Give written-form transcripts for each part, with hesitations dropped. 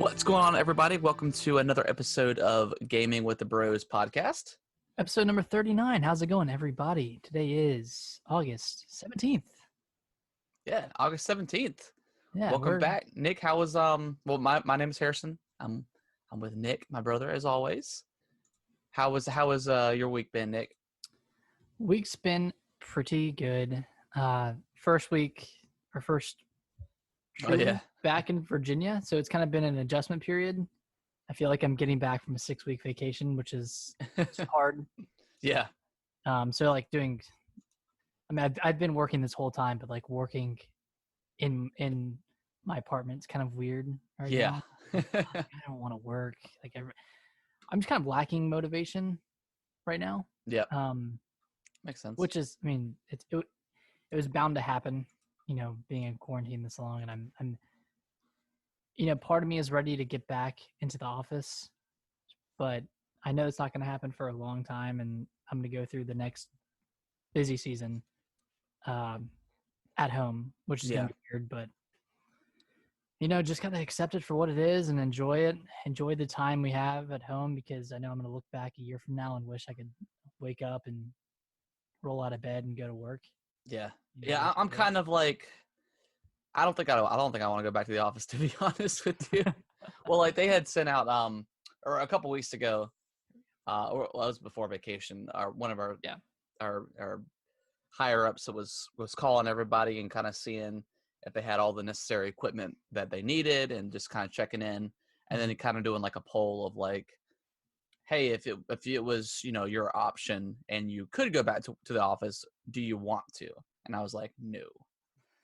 What's going on, everybody? Welcome to another episode of Gaming with the Bros podcast. Episode number 39. How's it going, everybody? Today is August 17th. Yeah, August 17th. Yeah, Welcome back. Nick, how was my name is Harrison. I'm with Nick, my brother, as always. How was your week been, Nick? Week's been pretty good. First week back in Virginia, so it's kind of been an adjustment period. I feel like I'm getting back from a 6-week vacation, which is hard. Yeah. So like I've been working this whole time, but like working in my apartment is kind of weird right now. I don't want to work. Like I'm just kind of lacking motivation right now. Yeah. Makes sense. Which is, I mean, it was bound to happen, being in quarantine this long, and I'm part of me is ready to get back into the office, but I know it's not going to happen for a long time, and I'm going to go through the next busy season at home, which is going to be weird, but just got to accept it for what it is and enjoy the time we have at home, because I know I'm going to look back a year from now and wish I could wake up and roll out of bed and go to work. Yeah. Yeah. I'm kind of like, I don't think I want to go back to the office, to be honest with you. Well, like they had sent out, or a couple weeks ago, or it was before vacation, one of our higher ups was calling everybody and kind of seeing if they had all the necessary equipment that they needed and just kind of checking in, and then kind of doing like a poll of like, hey, if it was, your option and you could go back to the office, do you want to? And I was like, no.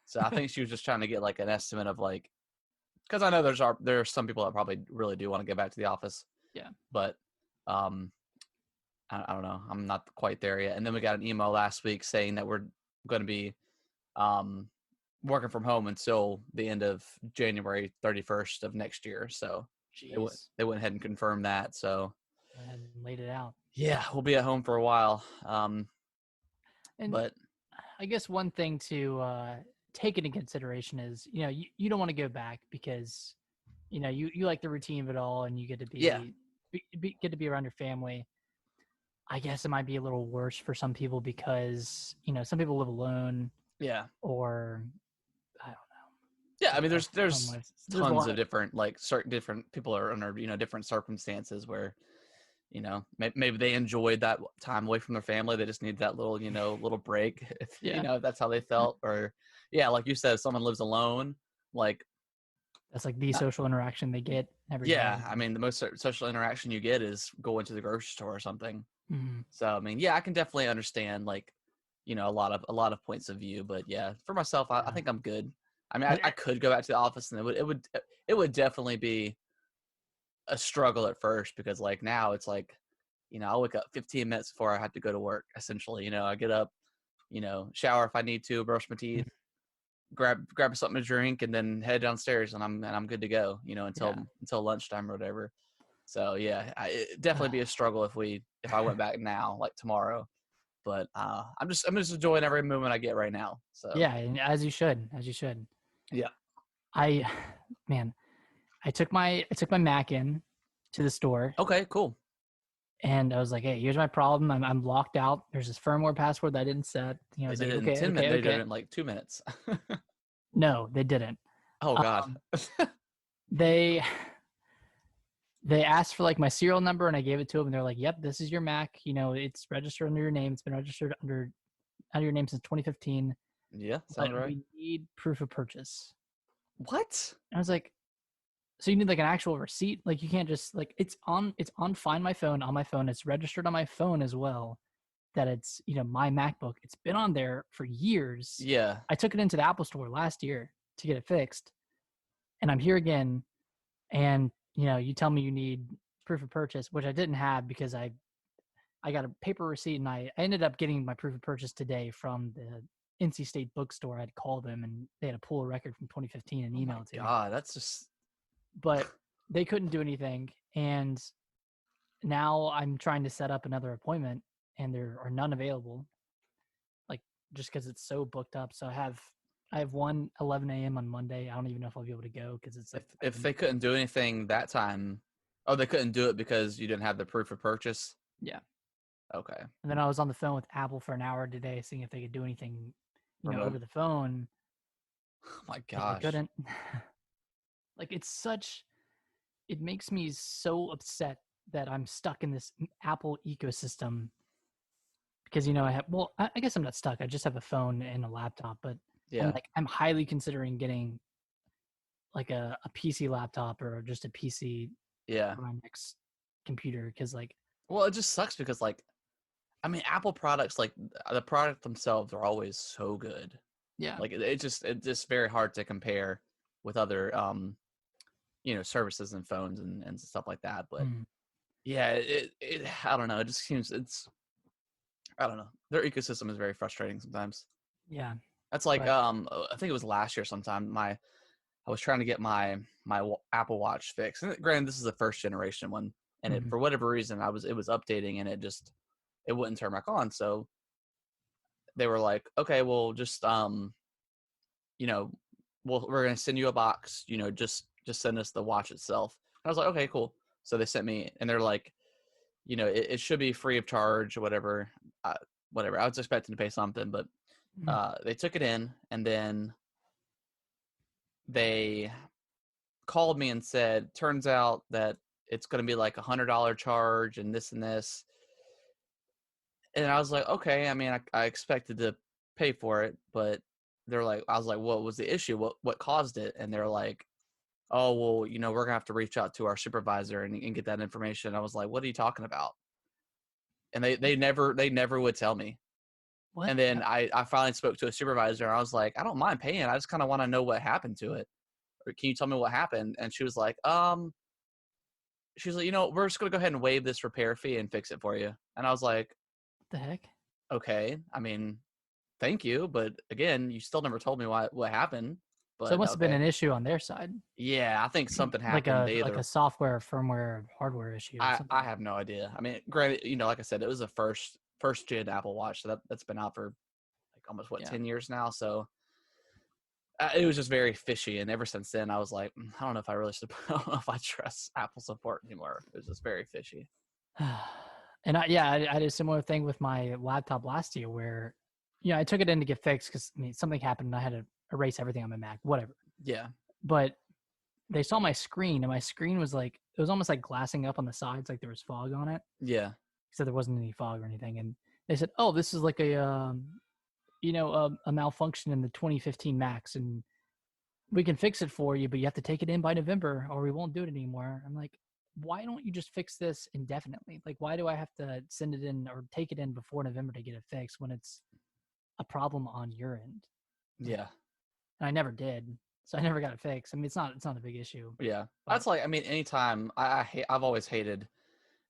So I think she was just trying to get like an estimate of like, because I know there are some people that probably really do want to get back to the office. Yeah. But I don't know. I'm not quite there yet. And then we got an email last week saying that we're going to be working from home until the end of January 31st of next year. So they went ahead and confirmed that. So and laid it out. Yeah, we'll be at home for a while. But I guess one thing to take into consideration is, you don't want to go back because, you like the routine of it all, and you get to get to be around your family. I guess it might be a little worse for some people because, some people live alone. Yeah. Or I don't know. Yeah, I mean, there's tons of different, like, certain different people are under, different circumstances where, maybe they enjoyed that time away from their family. They just need that little, little break, if that's how they felt. Or, like you said, if someone lives alone, like, that's like the social interaction they get every day. I mean, the most social interaction you get is going to the grocery store or something. Mm-hmm. So, I mean, I can definitely understand, like, a lot of points of view, but for myself, I think I'm good. I mean, I could go back to the office, and it would definitely be a struggle at first, because like now it's like, I'll wake up 15 minutes before I have to go to work. Essentially, I get up, shower if I need to, brush my teeth, grab something to drink, and then head downstairs, and I'm good to go. Until lunchtime or whatever. So it'd definitely be a struggle if I went back now, like tomorrow. But I'm just enjoying every moment I get right now. So and as you should. Yeah. I took my Mac in to the store. Okay, cool. And I was like, hey, here's my problem. I'm locked out. There's this firmware password that I didn't set. They did it in 10 minutes. They did it in like 2 minutes. No, they didn't. Oh God. They asked for like my serial number, and I gave it to them, and they're like, yep, this is your Mac. It's registered under your name. It's been registered under your name since 2015. Yeah, sounds right. We need proof of purchase. What? I was like, so you need like an actual receipt? Like you can't just like, it's on Find My Phone on my phone. It's registered on my phone as well, that it's, my MacBook. It's been on there for years. Yeah. I took it into the Apple Store last year to get it fixed, and I'm here again. And, you tell me you need proof of purchase, which I didn't have because I got a paper receipt, and I ended up getting my proof of purchase today from the NC State bookstore. I'd called them, and they had to pull a record from 2015 and email it to me. God, that's just... But they couldn't do anything. And now I'm trying to set up another appointment, and there are none available, like just because it's so booked up. So I have I have one 11 a.m. on Monday. I don't even know if I'll be able to go because it's like If they couldn't do anything that time, oh, they couldn't do it because you didn't have the proof of purchase. yeah. Okay. And then I was on the phone with Apple for an hour today, seeing if they could do anything, Remote. over the phone. Oh my They gosh. couldn't. Like it makes me so upset that I'm stuck in this Apple ecosystem because I guess I'm not stuck. I just have a phone and a laptop, but Yeah. I'm highly considering getting like a PC laptop or just a PC Yeah. for my next computer because Well, it just sucks because I mean, Apple products, like the product themselves are always so good. yeah. Like it's just very hard to compare with other services and phones and stuff like that. But Mm, yeah, it I don't know. It just seems I don't know. Their ecosystem is very frustrating sometimes. yeah. That's like But I think it was last year sometime. I was trying to get my Apple Watch fixed. And granted, this is the first generation one, and it mhm. for whatever reason it was updating and it wouldn't turn back on. So they were like, okay, well just you know, we're gonna send you a box. Just send us the watch itself. And I was like, okay, cool. So they sent me, and they're like, it should be free of charge or whatever. Whatever. I was expecting to pay something, but Mhm. they took it in, and then they called me and said, turns out that it's going to be like $100 charge and this and this. And I was like, okay. I mean, I expected to pay for it, but I was like, what was the issue? What caused it? And they're like, oh, well, we're gonna have to reach out to our supervisor and get that information. I was like, what are you talking about? And they never would tell me. What? And then I finally spoke to a supervisor and I was like, I don't mind paying. I just kind of want to know what happened to it. Or can you tell me what happened? And she was like, we're just gonna go ahead and waive this repair fee and fix it for you. And I was like, What the heck? okay, I mean, thank you, but again, you still never told me what happened. So it But must have been okay, an issue on their side, yeah, I think something like happened. a They like either a software, firmware, hardware issue or I something. have no idea. I mean, granted, like I said, it was the first gen Apple Watch, so that's been out for like almost Yeah. 10 years now. So it was just very fishy, and ever since then, I was like, I don't know if I really should, I don't know if I trust Apple support anymore. It was just very fishy. And I did a similar thing with my laptop last year where, I took it in to get fixed because something happened and I had to erase everything on my Mac, whatever. Yeah, But they saw my screen and my screen was it was almost like glassing up on the sides, like there was fog on it. yeah, So there wasn't any fog or anything. And they said, oh, this is like a malfunction in the 2015 Macs and we can fix it for you, but you have to take it in by November or we won't do it anymore. I'm like, why don't you just fix this indefinitely? Like, why do I have to send it in or take it in before November to get it fixed when it's a problem on your end? yeah. And I never did. So I never got it fixed. I mean, it's not a big issue. Yeah, But that's like, I mean, anytime I've always hated,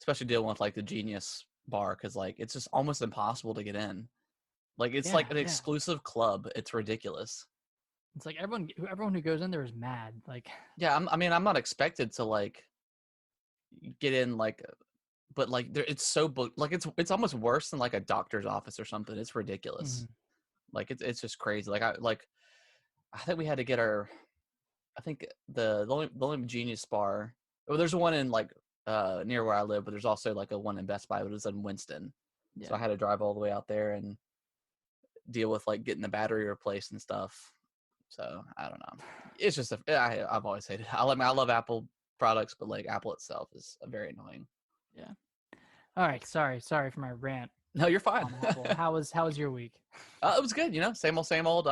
especially dealing with like the Genius bar, because like it's just almost impossible to get in. Like it's like an yeah. exclusive club. It's ridiculous. It's like everyone who goes in there is mad. Like, Yeah, I'm not expected to like get in but like it's so booked. Like it's almost worse than like a doctor's office or something. It's ridiculous. mhm. Like it's just crazy. I think we had to get our. I think the only Genius bar. Well, there's one in like near where I live, but there's also like a one in Best Buy, but it's in Winston. So Yeah. I had to drive all the way out there and deal with like getting the battery replaced and stuff. So I don't know. It's just I've always hated it. I love Apple products, but like Apple itself is very annoying. Yeah. All right. Sorry for my rant No, you're fine. on Apple. How was your week? It was good. Same old, same old.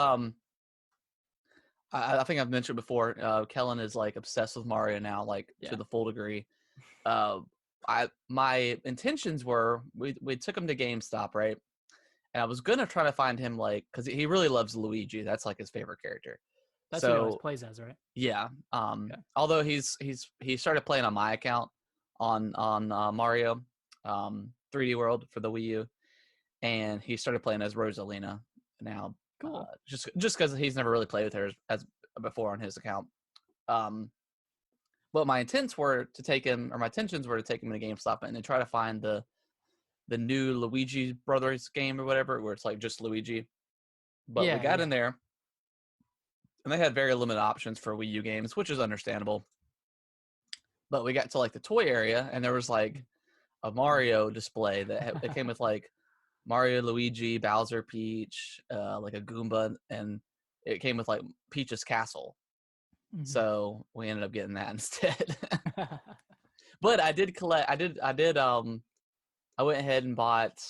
I think I've mentioned before. Kellen is like obsessed with Mario now, like Yeah. to the full degree. Uh, my intentions were we took him to GameStop, right? And I was gonna try to find him like because he really loves Luigi. That's like his favorite character. That's what he always So plays as, right? yeah. Okay. Although he started playing on my account on Mario 3D World for the Wii U, and he started playing as Rosalina now. Cool. Just because he's never really played with her as before on his account. But my intentions were to take him to GameStop and then try to find the new Luigi Brothers game or whatever, where it's like just Luigi. But we got in there, and they had very limited options for Wii U games, which is understandable. But we got to like the toy area, and there was like a Mario display it came with like Mario, Luigi, Bowser, Peach, like a Goomba, and it came with like Peach's castle. Mhm. So we ended up getting that instead. But I did collect. I went ahead and bought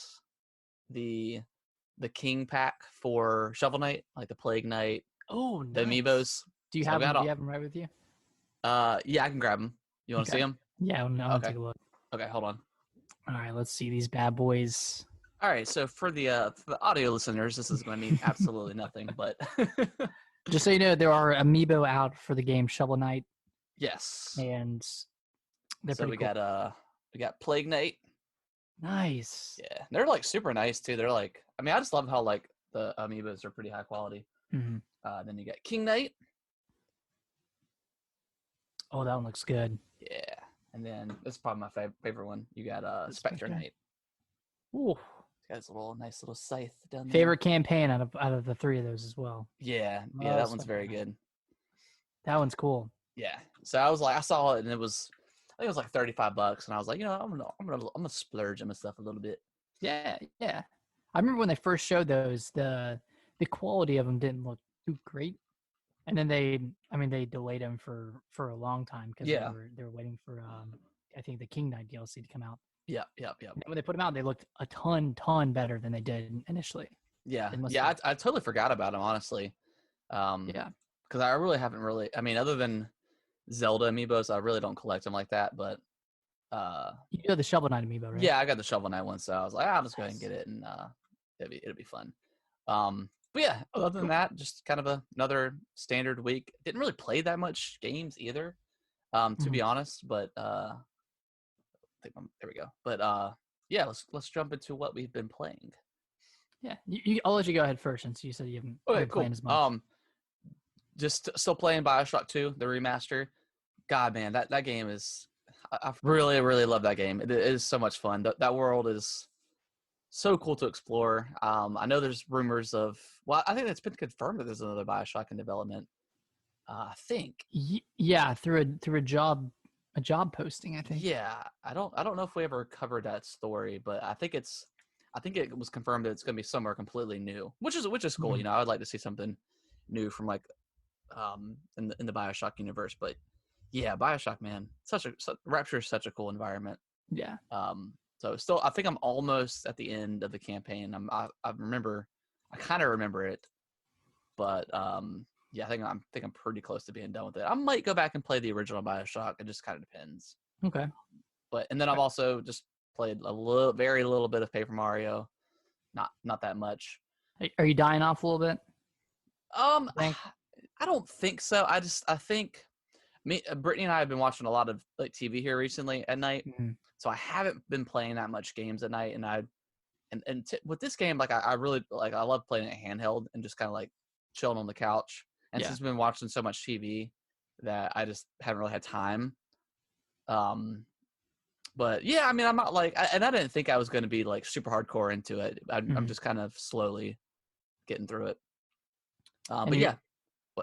the King pack for Shovel Knight, like the Plague Knight, Oh, the nice. amiibos. Do you So I have them? got Do you all. have them right with you? Yeah, I can grab them. You want to see Okay. them? Yeah, I'm gonna Okay. take a look. Okay, hold on. All right, let's see these bad boys. All right, so for the audio listeners, this is going to mean absolutely nothing, but Just so you know, there are amiibo out for the game Shovel Knight, yes. and they're So pretty cool. we got Plague Knight. Nice. Yeah, they're like super nice too. They're like, I mean, I just love how like the amiibos are pretty high quality. Mhm. Then you got King Knight. Oh, that one looks good. Yeah, and then this is probably my favorite one. You got Spectre Spectre. Knight. Ooh. It's got his nice little scythe down there. Favorite campaign out of the three of those as well. Yeah, Oh, that one's Spectre very Knight. good. That one's cool. Yeah, so I was like, I saw it and I think it was like $35, and I was like, you know, I'm gonna splurge on my stuff a little bit. Yeah, yeah. I remember when they first showed those, the quality of them didn't look too great, and then they delayed them for a long time because Yeah. they were waiting for I think the King Knight DLC to come out. Yeah. And when they put them out, they looked a ton better than they did initially. Yeah, They must yeah. have- I totally forgot about them, honestly. Yeah. Because I really haven't really. I mean, other than Zelda amiibos, I really don't collect them like that. But You know the Shovel Knight amiibo, right? yeah, I got the Shovel Knight one, so I was like, I'll just go ahead and get it, and it'll be fun. But yeah, other than that, just kind of another standard week. Didn't really play that much games either, to be honest. But there we go. But yeah, let's jump into what we've been playing. Yeah. I'll let you go ahead first since you said you haven't Okay, been cool. playing as much. Just still playing BioShock 2, the remaster. God, man, that game is. I really, really love that game. It is so much fun. That world is so cool to explore. I know there's rumors of. Well, I think it's been confirmed that there's another BioShock in development. I think. Yeah, through a job posting, I think. Yeah, I don't know if we ever covered that story, but I think it was confirmed that it's going to be somewhere completely new, which is cool. Mhm. You know, I would like to see something new from like in the BioShock universe. But yeah, BioShock, man, Rapture is such a cool environment. Yeah. So still, I think I'm almost at the end of the campaign. I kind of remember it, but yeah, I think I'm pretty close to being done with it. I might go back and play the original BioShock. It just kind of depends. Okay. And then I've also just played very little bit of Paper Mario, not that much. Are you dying off a little bit? I don't think so. I think Brittany and I have been watching a lot of like TV here recently at night, so I haven't been playing that much games at night. And with this game, like I really like, I love playing it handheld and just kind of like chilling on the couch. And since we've been watching so much TV, that I just haven't really had time. But yeah, I mean, I'm not like, and I didn't think I was going to be like super hardcore into it. I'm just kind of slowly getting through it. But yeah.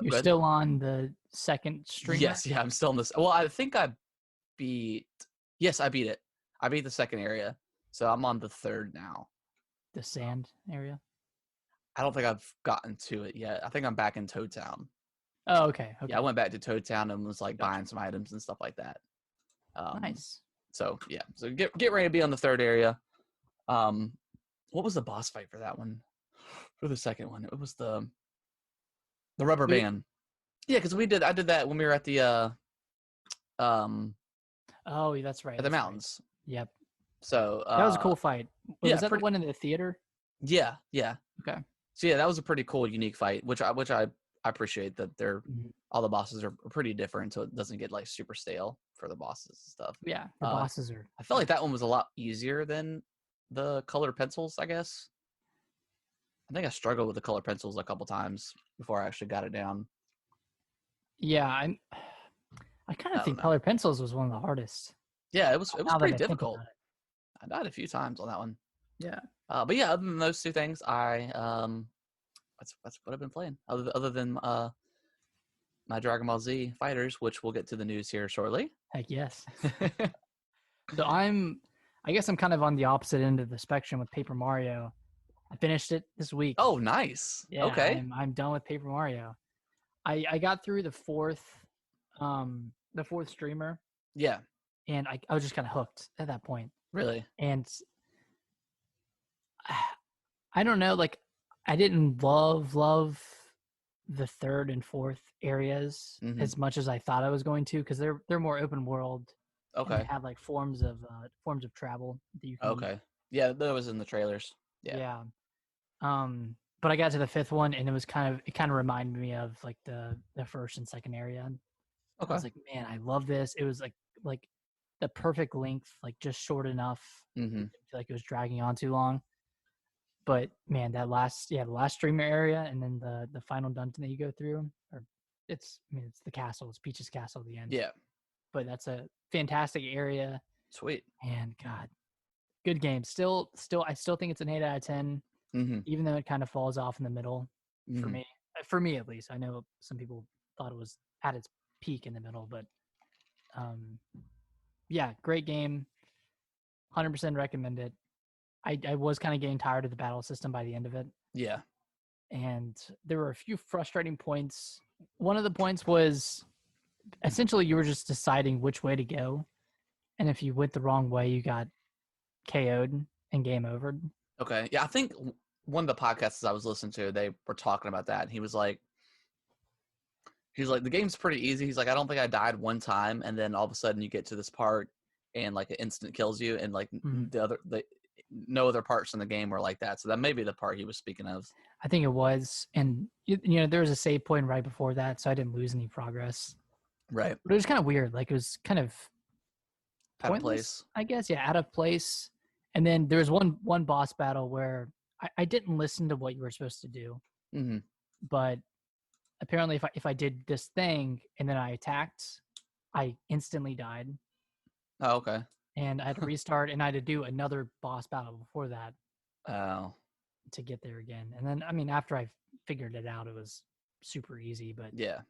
You're still on the second streamer? Yes, yeah, I'm still in this. Well, I think I beat it. I beat the second area. So I'm on the third now. The sand area? I don't think I've gotten to it yet. I think I'm back in Toad Town. Oh, okay. Yeah, I went back to Toad Town and was like buying some items and stuff like that. Nice. So yeah, so get ready to be on the third area. What was the boss fight for that one? For the second one, it was the rubber band. Yeah, because I did that when we were at the oh, that's right. At the mountains. Right. Yep. So that was a cool fight. Was that the one in the theater? Yeah. Okay. So yeah, that was a pretty cool, unique fight, which I appreciate that they're all the bosses are pretty different, so it doesn't get like super stale for the bosses and stuff. Yeah, the bosses are. I felt like that one was a lot easier than the colored pencils, I guess. I think I struggled with the colored pencils a couple times before I actually got it down. Yeah, I kind of think colored pencils was one of the hardest. Yeah, it was pretty difficult. I died a few times on that one. Yeah. But yeah, other than those two things, that's what I've been playing. Other than my Dragon Ball Z Fighters, which we'll get to the news here shortly. Heck yes. So I guess I'm kind of on the opposite end of the spectrum with Paper Mario. I finished it this week. Oh, nice. Yeah, Okay. I'm done with Paper Mario. I got through the fourth streamer, Yeah. and I was just kind of hooked at that point. Really? And I don't know, like I didn't love the third and fourth areas as much as I thought I was going to, because they're more open world. And Okay. they have like forms of travel that you can use. Okay. Yeah, that was in the trailers. Yeah. But I got to the fifth one, and it kind of reminded me of like the first and second area. Okay. I was like, man, I love this. It was like the perfect length, like just short enough. I feel like it was dragging on too long. But man, the last streamer area, and then the final dungeon that you go through, it's the castle. It's Peach's castle at the end. Yeah. But that's a fantastic area. Sweet. And God, good game. I still think it's an 8 out of 10, even though it kind of falls off in the middle for me at least. I know some people thought it was at its peak in the middle, but yeah, great game. 100% recommend it. I was kind of getting tired of the battle system by the end of it. Yeah. And there were a few frustrating points. One of the points was essentially you were just deciding which way to go. And if you went the wrong way, you got KO'd and game over. Okay. Yeah, I think one of the podcasts I was listening to, they were talking about that. And he was like, the game's pretty easy. He's like, I don't think I died one time. And then all of a sudden you get to this part and like it instant kills you. And like no other parts in the game were like that. So that may be the part he was speaking of. I think it was. And, there was a save point right before that, so I didn't lose any progress. Right. But it was kind of weird. Like, it was kind of out of place, I guess. Yeah, out of place. And then there was one boss battle where I didn't listen to what you were supposed to do. But apparently if I did this thing and then I attacked, I instantly died. Oh, okay. And I had to restart, and I had to do another boss battle before that. Oh. To get there again. And then, after I figured it out, it was super easy. But yeah,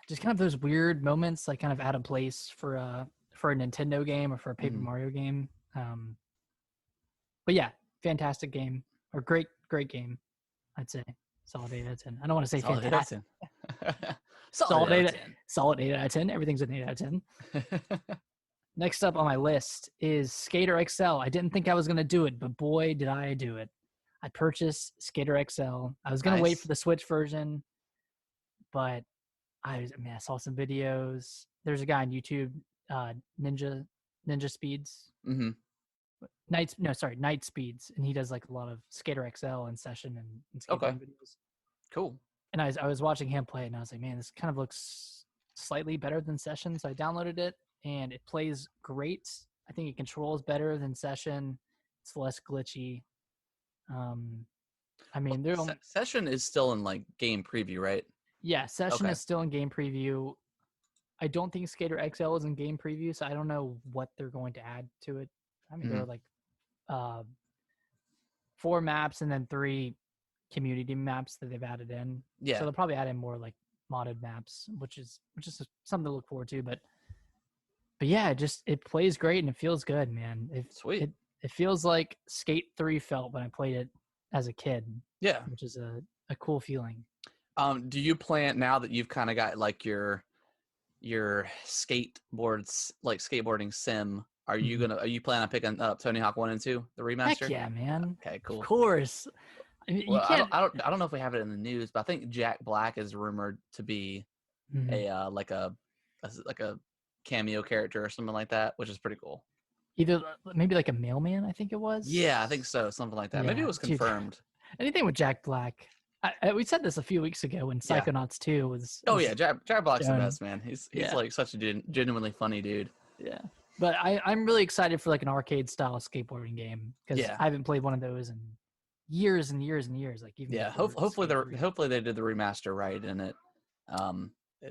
just kind of those weird moments, like kind of out of place for a Nintendo game or for a Paper Mario game. But yeah, fantastic game, or great game, I'd say. Solid 8 out of 10. I don't want to say solid fantastic. 8 out of 10. Solid 8 out of 10. Everything's an 8 out of 10. Next up on my list is Skater XL. I didn't think I was going to do it, but boy, did I do it. I purchased Skater XL. I was going to wait for the Switch version, but I saw some videos. There's a guy on YouTube, Ninja Speeds. Night Speeds, and he does like a lot of Skater XL in session and skateboarding videos. Cool. And I was watching him play it, and I was like, man, this kind of looks slightly better than session. So I downloaded it, and it plays great. I think it controls better than session. It's less glitchy. Session is still in like game preview, right? Yeah, session is still in game preview. I don't think Skater XL is in game preview, so I don't know what they're going to add to it. There are like 4 maps and then 3 community maps that they've added in. Yeah. So they'll probably add in more like modded maps, which is something to look forward to. But yeah, it plays great and it feels good, man. Sweet. It feels like Skate 3 felt when I played it as a kid. Yeah. Which is a cool feeling. Do you plan, now that you've kind of got like your skateboards, like skateboarding sim, are you planning on picking up Tony Hawk 1 and 2, the remaster? Heck yeah, man. Okay, cool. Of course. You can't. I don't know if we have it in the news, but I think Jack Black is rumored to be a cameo character or something like that, which is pretty cool. Either maybe like a mailman, I think it was. Yeah, I think so, something like that. Yeah, maybe it was confirmed. Anything with Jack Black. We said this a few weeks ago when Psychonauts 2 was. Oh yeah, Jack Black's the best, man. He's like such a genuinely funny dude. Yeah, but I'm really excited for like an arcade style skateboarding game because I haven't played one of those in years and years and years. Like even hopefully they did the remaster right, and it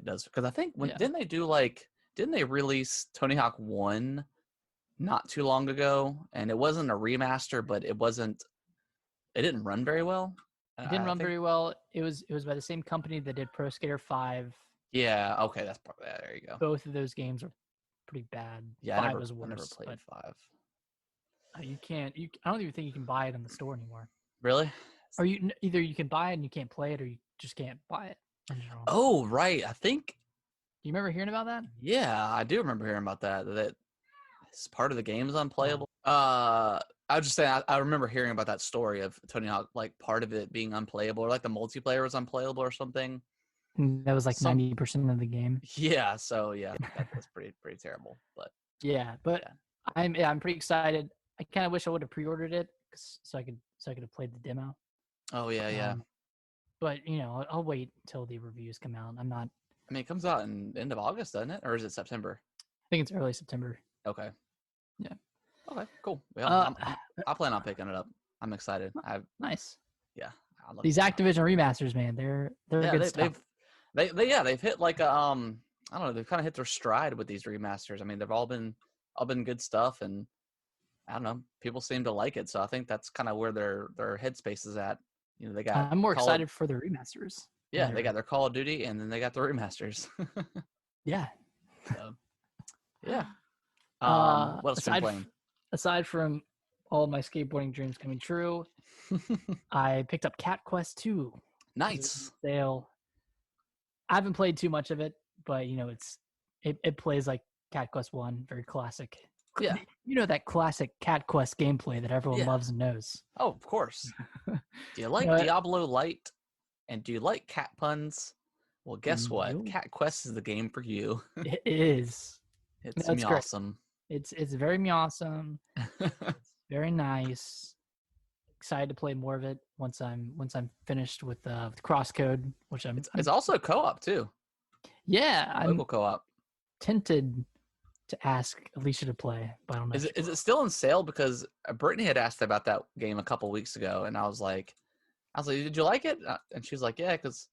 does, because I think didn't they release Tony Hawk 1 not too long ago, and it wasn't a remaster, but it didn't run very well. It didn't I run think, very well. It was by the same company that did Pro Skater 5. yeah, okay, that's probably yeah, there you go. Both of those games are pretty bad. Yeah, 5 was I never worse, played but 5. you can't. I don't even think you can buy it in the store anymore. Really? Or either you can buy it and you can't play it, or you just can't buy it in general. Oh, right. I think You remember hearing about that? yeah, I do remember hearing about that. That it's part of the game is unplayable. I was just saying I remember hearing about that story of Tony Hawk, like part of it being unplayable, or like the multiplayer was unplayable or something. And that was like Some 90% of the game. yeah, so yeah, that's pretty terrible. But Yeah, but yeah. I'm pretty excited. I kind of wish I would have pre-ordered it so I could have played the demo. Oh yeah. But I'll wait until the reviews come out. I'm not. I mean, it comes out in end of August, doesn't it, or is it September? I think it's early September. Okay. Yeah. Okay. Cool. Well, I plan on picking it up. I'm excited. Nice. Yeah. These Activision remasters, man, they're good stuff. They've hit like a I don't know, they've kind of hit their stride with these remasters. I mean, they've all been good stuff, and I don't know, people seem to like it. So I think that's kind of where their headspace is at. You know, they got. I'm more excited for the remasters. Yeah, they got their Call of Duty, and then they got the remasters. Yeah. So, yeah. What else have you been playing? Aside from all my skateboarding dreams coming true, I picked up Cat Quest 2. Nice. Sale. I haven't played too much of it, but it plays like Cat Quest 1, very classic. Yeah. That classic Cat Quest gameplay that everyone loves and knows. Oh, of course. Do you like Diablo Light? And do you like cat puns? Well, guess what? Cat Quest is the game for you. It is. It's awesome. It's very awesome. Very nice. Excited to play more of it once I'm finished with Crosscode, which it's also co-op too. Yeah, local co-op. Tempted to ask Alicia to play, but I don't know. Is it still on sale? Because Brittany had asked about that game a couple weeks ago, and I was like, did you like it? And she was like, yeah, because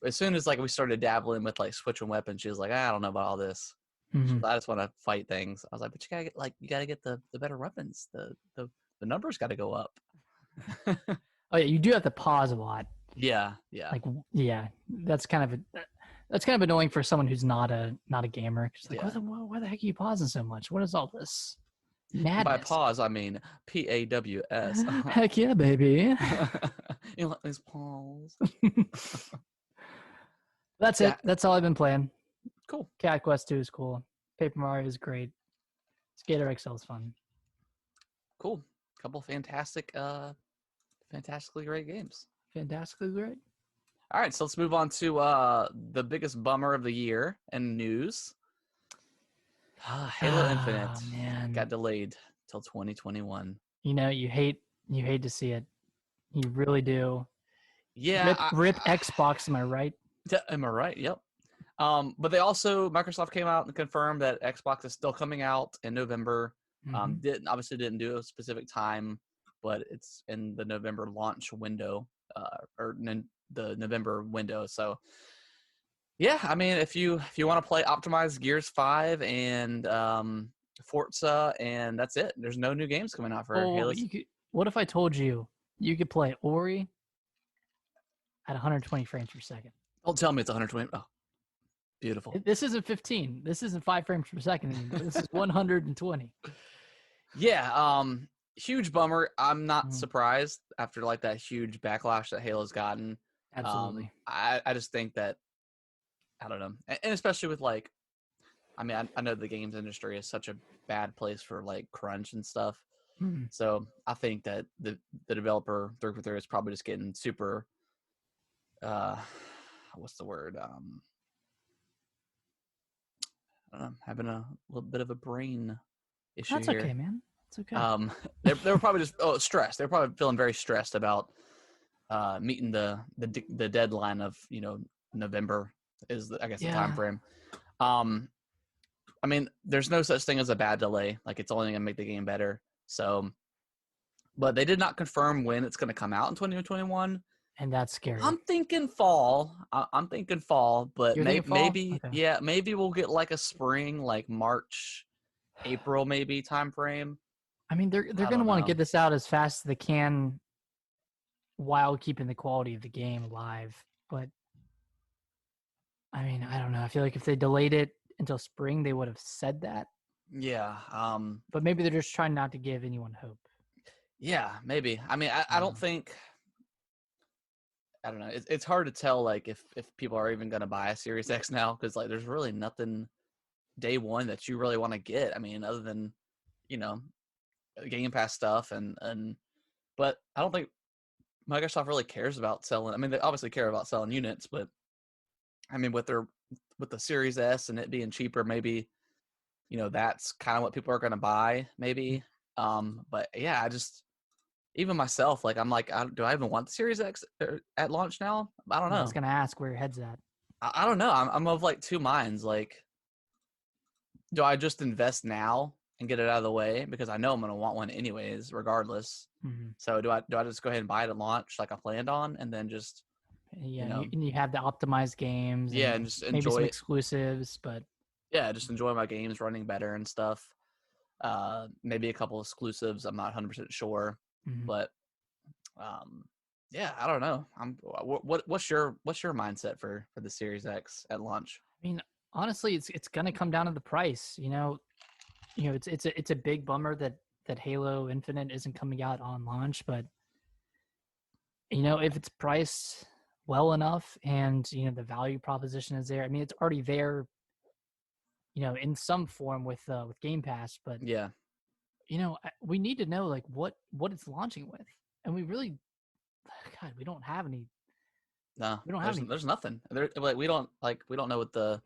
as soon as like we started dabbling with like switching weapons, she was like, I don't know about all this. Mm-hmm. I just want to fight things. I was like, but you gotta get the better weapons. The numbers got to go up. Oh yeah, you do have to pause a lot. Yeah. Like that's kind of annoying for someone who's not a gamer. It's like, why the heck are you pausing so much? What is all this madness? By pause, I mean PAWS. Heck yeah, baby. You let these pause. That's it. That's all I've been playing. Cool. Cat Quest 2 is cool. Paper Mario is great. Skater XL is fun. Cool. Couple fantastically great games. Fantastically great. All right, so let's move on to the biggest bummer of the year in news. Halo Infinite got delayed till 2021. You hate to see it. You really do. Yeah. Rip Xbox, am I right? Am I right? Yep. But Microsoft came out and confirmed that Xbox is still coming out in November. Mm-hmm. Didn't do a specific time, but it's in the November launch window, the November window. So, yeah, I mean, if you want to play optimized Gears 5 and Forza, and that's it. There's no new games coming out for Halo. What if I told you could play Ori at 120 frames per second? Don't tell me it's 120. Oh, beautiful. This isn't 15. This isn't 5 frames per second anymore. This is 120. Yeah, huge bummer. I'm not surprised after like that huge backlash that Halo's gotten. Absolutely. I just think that, I don't know. And especially with like, I mean, I know the games industry is such a bad place for like crunch and stuff. So I think that the developer 343 is probably just getting super, what's the word? I don't know, having a little bit of a brain issue. That's here. Okay, man. It's okay. They were probably just stressed. They're probably feeling very stressed about meeting the deadline of November is the time frame. I mean, there's no such thing as a bad delay. Like, it's only gonna make the game better. So, but they did not confirm when it's gonna come out in 2021. And that's scary. I'm thinking fall. But maybe okay. Maybe we'll get like a spring, like March, April, maybe time frame. I mean, they're going to want to get this out as fast as they can while keeping the quality of the game alive. But I mean, I don't know. I feel like if they delayed it until spring, they would have said that. Yeah. But maybe they're just trying not to give anyone hope. Yeah, maybe. I mean, I don't think. I don't know. It's hard to tell like if people are even going to buy a Series X now because like there's really nothing day one that you really want to get. I mean, other than you know Game Pass stuff and but I don't think Microsoft really cares about selling. I mean, they obviously care about selling units, but I mean with the Series S and it being cheaper, maybe that's kind of what people are going to buy. Maybe, but yeah, I just even myself, like I'm like, do I even want the Series X at launch now? I don't Yeah, I was know. gonna ask where your head's at. I don't know. I'm of like two minds. Like, do I just invest now and get it out of the way because I know I'm gonna want one anyways, regardless. Mm-hmm. So do I just go ahead and buy it at launch like I planned on, and then just Yeah, you know, and you have the optimized games yeah, and and just maybe enjoy some it. exclusives, but Yeah, just enjoy my games running better and stuff. Maybe a couple exclusives. I'm not 100% sure, mm-hmm. but um, yeah, I don't know. What's your mindset for the Series X at launch? I mean, honestly, it's gonna come down to the price. It's a big bummer that Halo Infinite isn't coming out on launch, but if it's priced well enough and the value proposition is there. I mean, it's already there, in some form with Game Pass, but Yeah, we need to know like what it's launching with, and we really, God, we don't have any. no, We don't have anything. there's nothing. Like we don't know what the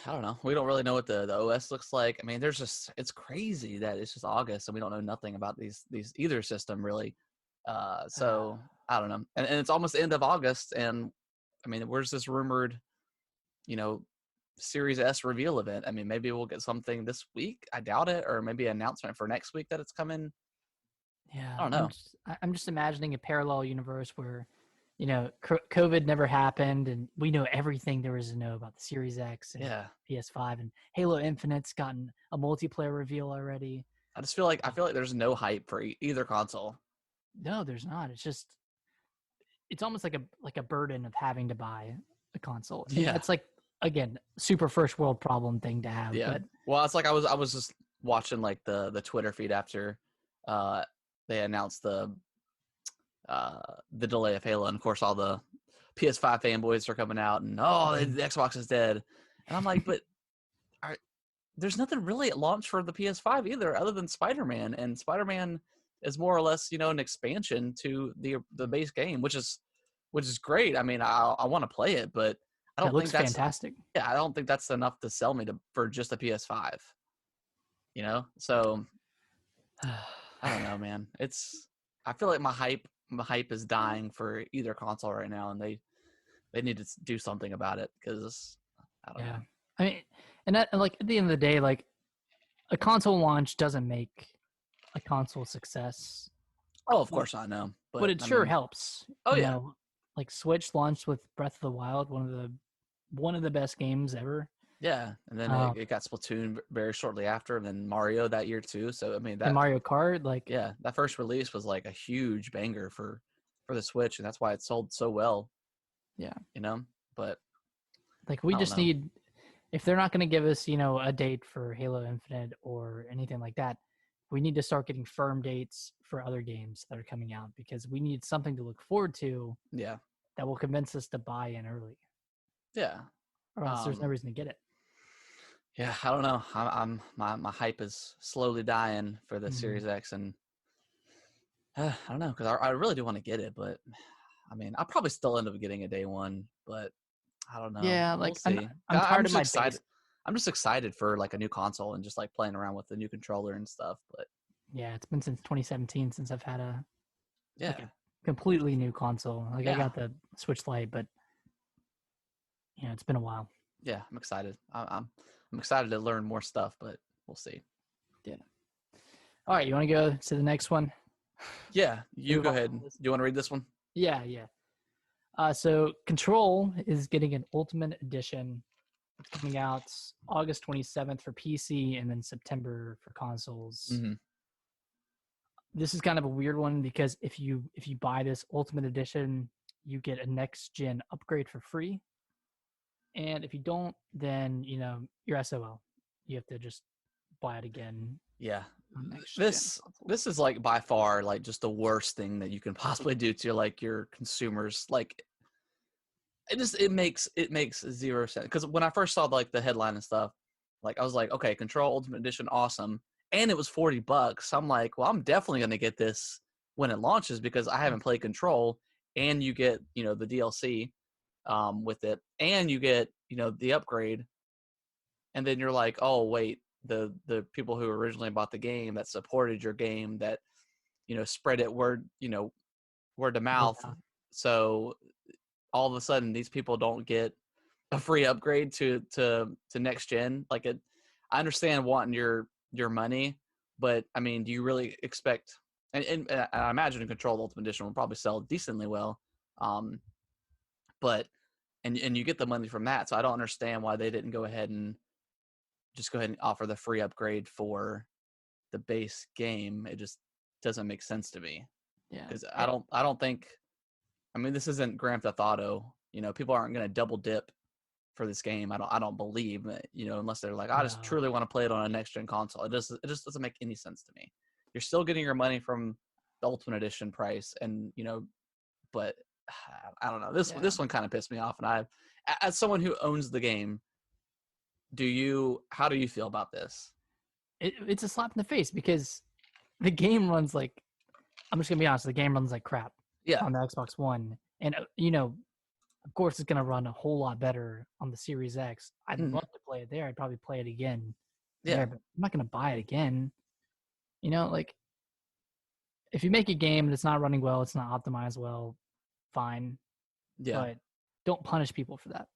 I don't know. We don't really know what the OS looks like. I mean, it's crazy that it's just August and we don't know nothing about these either system really. So I don't know. And it's almost the end of August, and I mean, where's this rumored, you know, Series S reveal event? I mean, maybe we'll get something this week. I doubt it, or maybe an announcement for next week that it's coming. Yeah, I don't know. I'm just imagining a parallel universe where, COVID never happened, and we know everything there is to know about the Series X and Yeah, PS5, and Halo Infinite's gotten a multiplayer reveal already. I just feel like there's no hype for either console. No, there's not. It's almost like a burden of having to buy a console, and Yeah, that's like again super first world problem thing to have. yeah. But Well, it's like I was just watching like the Twitter feed after uh they announced the delay of Halo, and of course all the PS5 fanboys are coming out and the Xbox is dead, and I'm like, but there's nothing really at launch for the PS5 either, other than Spider-Man, and Spider-Man is more or less an expansion to the base game, which is great. I mean, I want to play it, but I it don't think looks that's fantastic. I don't think that's enough to sell me for just a PS5. So I don't know, man. I feel like my hype is dying for either console right now, and they need to do something about it because I don't Yeah, know. I mean, and like at the end of the day, like a console launch doesn't make a console success, Oh, of course I know, but but it I sure mean, helps. oh yeah, Like Switch launched with Breath of the Wild, one of the best games ever. yeah, and then Um, it got Splatoon very shortly after, and then Mario that year too. So I mean and Mario Kart, like yeah, that first release was like a huge banger for the Switch, and that's why it sold so well. yeah, But like we I don't just know. need, if they're not going to give us a date for Halo Infinite or anything like that, we need to start getting firm dates for other games that are coming out, because we need something to look forward to Yeah, that will convince us to buy in early, yeah, or else there's no um, reason to get it. yeah. I don't know. My hype is slowly dying for the Mhm. Series X, and I don't know because I really do want to get it, but I mean, I'll probably still end up getting a day one, but I don't know. Yeah, We'll like see. I'm I'm tired of just my base. excited. I'm just excited for like a new console and just like playing around with the new controller and stuff. But Yeah, it's been since 2017 since I've had a yeah, completely new console. Like I yeah, got the Switch Lite, but it's been a while. yeah. I'm excited. I'm excited to learn more stuff, but we'll see. Yeah. All right, you want to go to the next one? Yeah, you Move go on ahead. from Do this. you want to read this one? Yeah, yeah. So Control is getting an Ultimate Edition. It's coming out August 27th for PC and then September for consoles. Mm-hmm. this is kind of a weird one because if you buy this Ultimate Edition, you get a next gen upgrade for free, and if you don't, then you're SOL. You have to just buy it again Yeah. on next gen This console. this is like by far like just the worst thing that you can possibly do to like your consumers. Like it makes zero sense. Because when I first saw like the headline and stuff, like I was like, okay, Control Ultimate Edition, awesome. And it was $40. I'm like, well, I'm definitely gonna get this when it launches because I haven't played Control, and you get, the DLC with it, and you get, the upgrade. And then you're like, oh wait, the people who originally bought the game that supported your game that, spread it word to mouth. Yeah. So all of a sudden these people don't get a free upgrade to next gen. Like I understand wanting your money, but I mean, do you really expect? And I imagine Control Ultimate Edition will probably sell decently well, but and you get the money from that. So I don't understand why they didn't go ahead and offer the free upgrade for the base game. It just doesn't make sense to me. Yeah. Because I don't think. I mean, this isn't Grand Theft Auto. People aren't going to double dip for this game. I don't believe that, unless they're like, I just No. truly want to play it on a next gen console. It just doesn't make any sense to me. You're still getting your money from the Ultimate Edition price, and but I don't know. This one kind of pissed me off, and as someone who owns the game, how do you feel about this? It's a slap in the face because the game runs like, I'm just gonna be honest, the game runs like crap. Yeah. On the Xbox One, and of course it's gonna run a whole lot better on the Series X. I'd love to play it there. I'd probably play it again. Yeah. There, but I'm not gonna buy it again. Like if you make a game that's not running well, it's not optimized well, fine. Yeah. But don't punish people for that.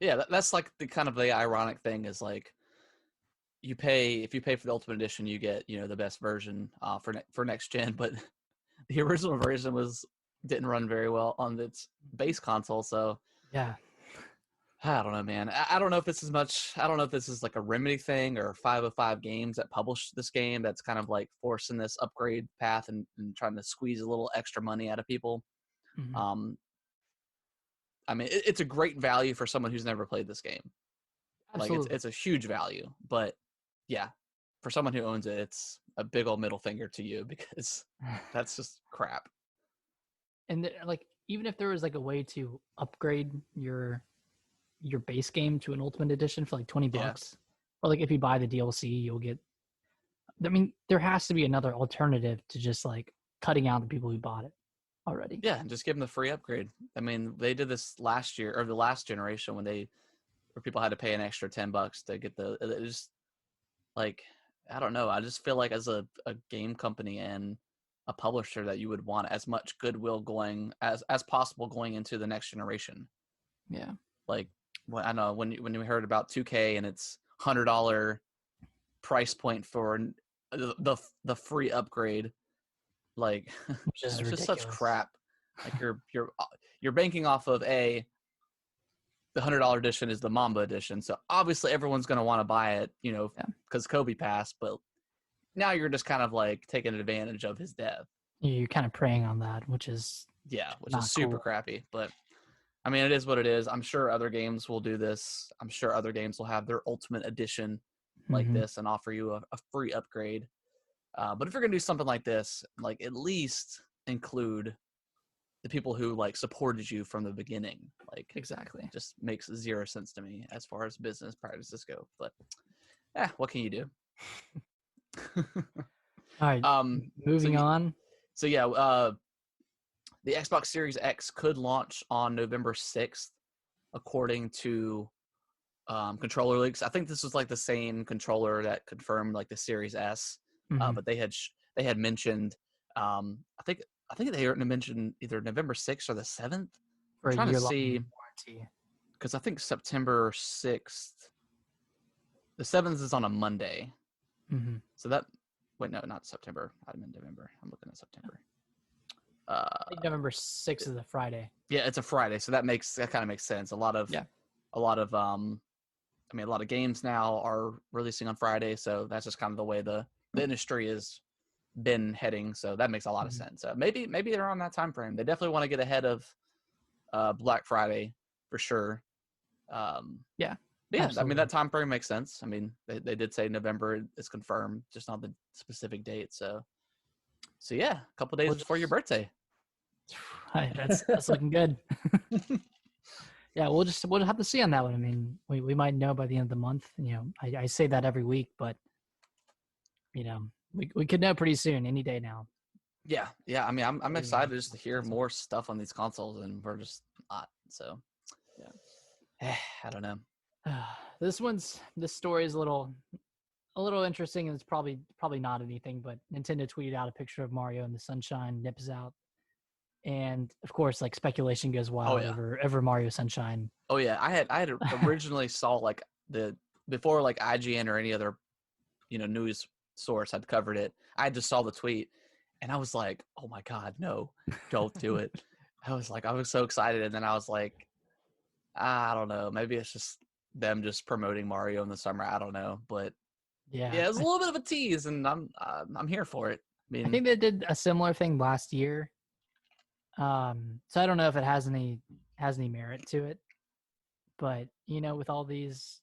Yeah, that's like the kind of the ironic thing is like if you pay for the Ultimate Edition, you get the best version for next gen, but the original version didn't run very well on its base console. So yeah, I don't know, man. I don't know if this is much. I don't know if this is like a Remedy thing or 505 Games that published this game that's kind of like forcing this upgrade path and trying to squeeze a little extra money out of people. mm-hmm. I mean, it's a great value for someone who's never played this game. Absolutely. Like it's a huge value, but yeah, for someone who owns it, it's a big old middle finger to you because that's just crap. And like, even if there was like a way to upgrade your base game to an Ultimate Edition for like $20, or like if you buy the DLC, you'll get. I mean, there has to be another alternative to just like cutting out the people who bought it already. Yeah, and just give them the free upgrade. I mean, they did this last year or the last generation where people had to pay an extra $10 to get it just like, I don't know. I just feel like as a game company and a publisher that you would want as much goodwill going as possible going into the next generation. Yeah. Like, I know when we heard about 2K and its $100 price point for the free upgrade, like Which is it's just ridiculous. such crap. Like you're banking off of the $100 edition is the Mamba edition, so obviously everyone's going to want to buy it, because Kobe passed. But now you're just kind of like taking advantage of his death. You're kind of preying on that, which is super crappy. But I mean, it is what it is. I'm sure other games will do this. I'm sure other games will have their Ultimate Edition like this and offer you a free upgrade. But if you're gonna do something like this, like at least include the people who like supported you from the beginning. Like exactly, just makes zero sense to me as far as business practices go. But what can you do? All right. Moving on. So yeah, the Xbox Series X could launch on November 6th, according to controller leaks. I think this was like the same controller that confirmed like the Series S, but they had mentioned I think they mentioned either November 6th or the 7th. For I'm trying to see warranty. Because I think September 6th, the 7th is on a Monday. So not September. I meant November. I'm looking at September. I think November 6th is a Friday. Yeah, it's a Friday, so that kind of makes sense. A lot of games now are releasing on Friday, so that's just kind of the way the industry is been heading. So that makes a lot of sense. So maybe they're on that time frame. They definitely want to get ahead of Black Friday for sure. Yeah. But yeah, I Absolutely. mean, that time frame makes sense. I mean, they did say November is confirmed, just not the specific date. So yeah, a couple days before your birthday. That's looking good. Yeah, we'll have to see on that one. I mean, we might know by the end of the month. You know, I say that every week, but you know, we could know pretty soon, any day now. Yeah. I mean, I'm excited just to hear more stuff on these consoles, and we're just not. So yeah, I don't know. This story is a little interesting, and it's probably not anything, but Nintendo tweeted out a picture of Mario in the sunshine, nips out, and of course, like, speculation goes wild over Mario Sunshine. Oh yeah, I had originally saw like before like IGN or any other news source had covered it. I just saw the tweet, and I was like, oh my god, no, don't do it. I was so excited, and then I was like, I don't know, maybe it's just them just promoting Mario in the summer. I don't know, but yeah, it's a little bit of a tease, and I'm here for it. I mean, I think they did a similar thing last year. So I don't know if it has any merit to it, but with all these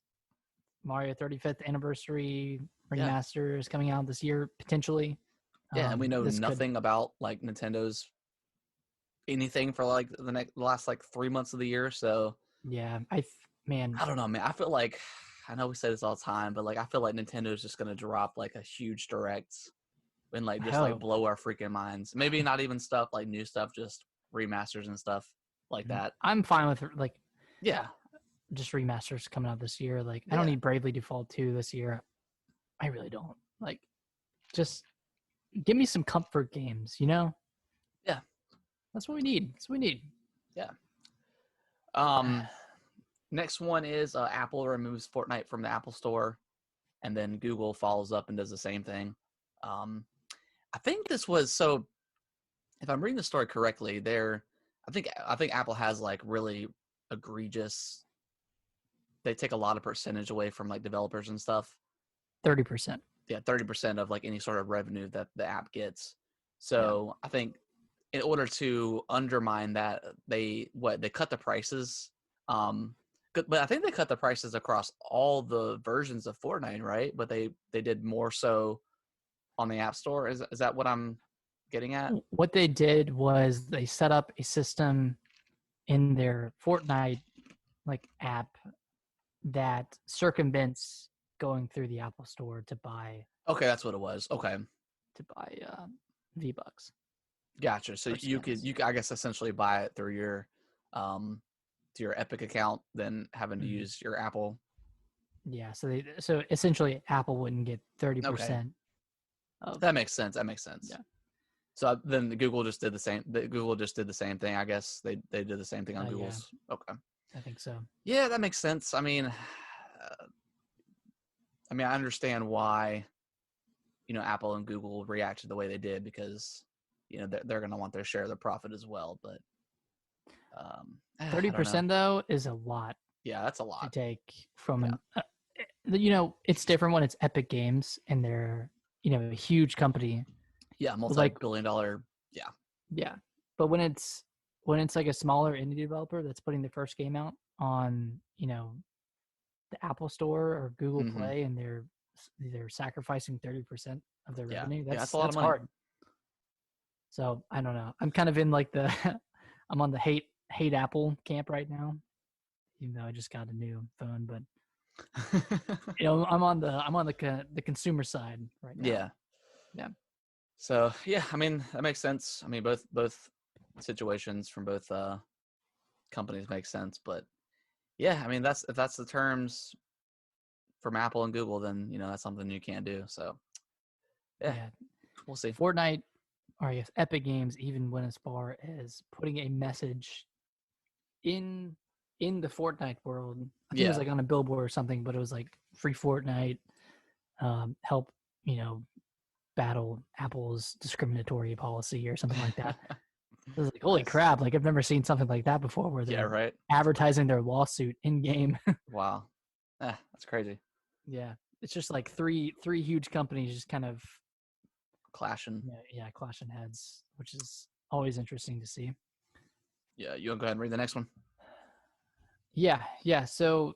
Mario 35th anniversary remasters coming out this year potentially. Yeah, and we know nothing about like Nintendo's anything for like the last like 3 months of the year. So yeah, I don't know, man. I feel like, I know we say this all the time, but like I feel like Nintendo's just gonna drop like a huge direct and like just like blow our freaking minds. Maybe not even stuff like new stuff, just remasters and stuff like that. I'm fine with just remasters coming out this year. Like, I don't need Bravely Default 2 this year. I really don't. Like, just give me some comfort games, Yeah. That's what we need. Yeah. Next one is Apple removes Fortnite from the Apple Store, and then Google follows up and does the same thing. I think this was, so if I'm reading the story correctly, I think Apple has like really egregious, they take a lot of percentage away from like developers and stuff. 30%. Yeah, 30% of like any sort of revenue that the app gets. So I think in order to undermine that, they cut the prices. But I think they cut the prices across all the versions of Fortnite, right? But they did more so on the App Store. Is that what I'm getting at? What they did was they set up a system in their Fortnite like app that circumvents going through the Apple Store to buy. Okay, that's what it was. Okay. To buy V-Bucks. Gotcha. So you could I guess essentially buy it through your to your Epic account, then having to use your Apple. Yeah, so essentially Apple wouldn't get 30%. Okay. That makes sense. Yeah. So then Google just did the same. Google just did the same thing. I guess they did the same thing on Google's. Yeah. Okay. I think so. Yeah, that makes sense. I mean, I understand why, Apple and Google reacted the way they did, because, they're going to want their share of the profit as well. But 30% though is a lot. Yeah, that's a lot to take from it's different when it's Epic Games and they're a huge company. Yeah, multi-billion-dollar. Yeah. Yeah, but when it's like a smaller indie developer that's putting their first game out on the Apple Store or Google Play, and they're sacrificing 30% of their revenue. That's a lot of money. Hard. So I don't know. I'm kind of in like I'm on the hate Apple camp right now, even though I just got a new phone. But I'm on the consumer side right now. Yeah. So yeah, that makes sense. Both situations from both companies make sense. But yeah, if that's the terms from Apple and Google, then that's something you can't do. So yeah. We'll see. Fortnite, or yes, Epic Games even went as far as putting a message in the Fortnite world. I think it was like on a billboard or something, but it was like free Fortnite, help battle Apple's discriminatory policy or something like that. I was like, holy crap, like I've never seen something like that before, where they're advertising their lawsuit in game. Wow. That's crazy. Yeah. It's just like three huge companies just kind of clashing. Yeah, clashing heads, which is always interesting to see. Yeah, you want to go ahead and read the next one? Yeah. So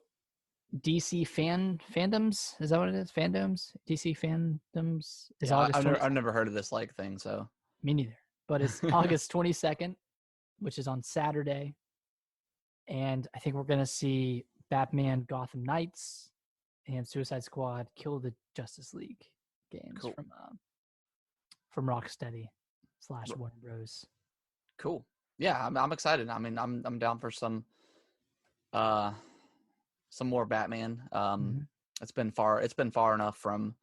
DC fandoms, is that what it is? Fandoms, DC fandoms is Yeah, August 22nd. I've never heard of this like thing, so Me neither. But it's August 22nd, which is on Saturday, and I think we're gonna see Batman: Gotham Knights and Suicide Squad: Kill the Justice League games cool. from Rocksteady / Warner Bros. Cool. Yeah, I'm excited. I mean, I'm down for some more Batman. It's been far enough from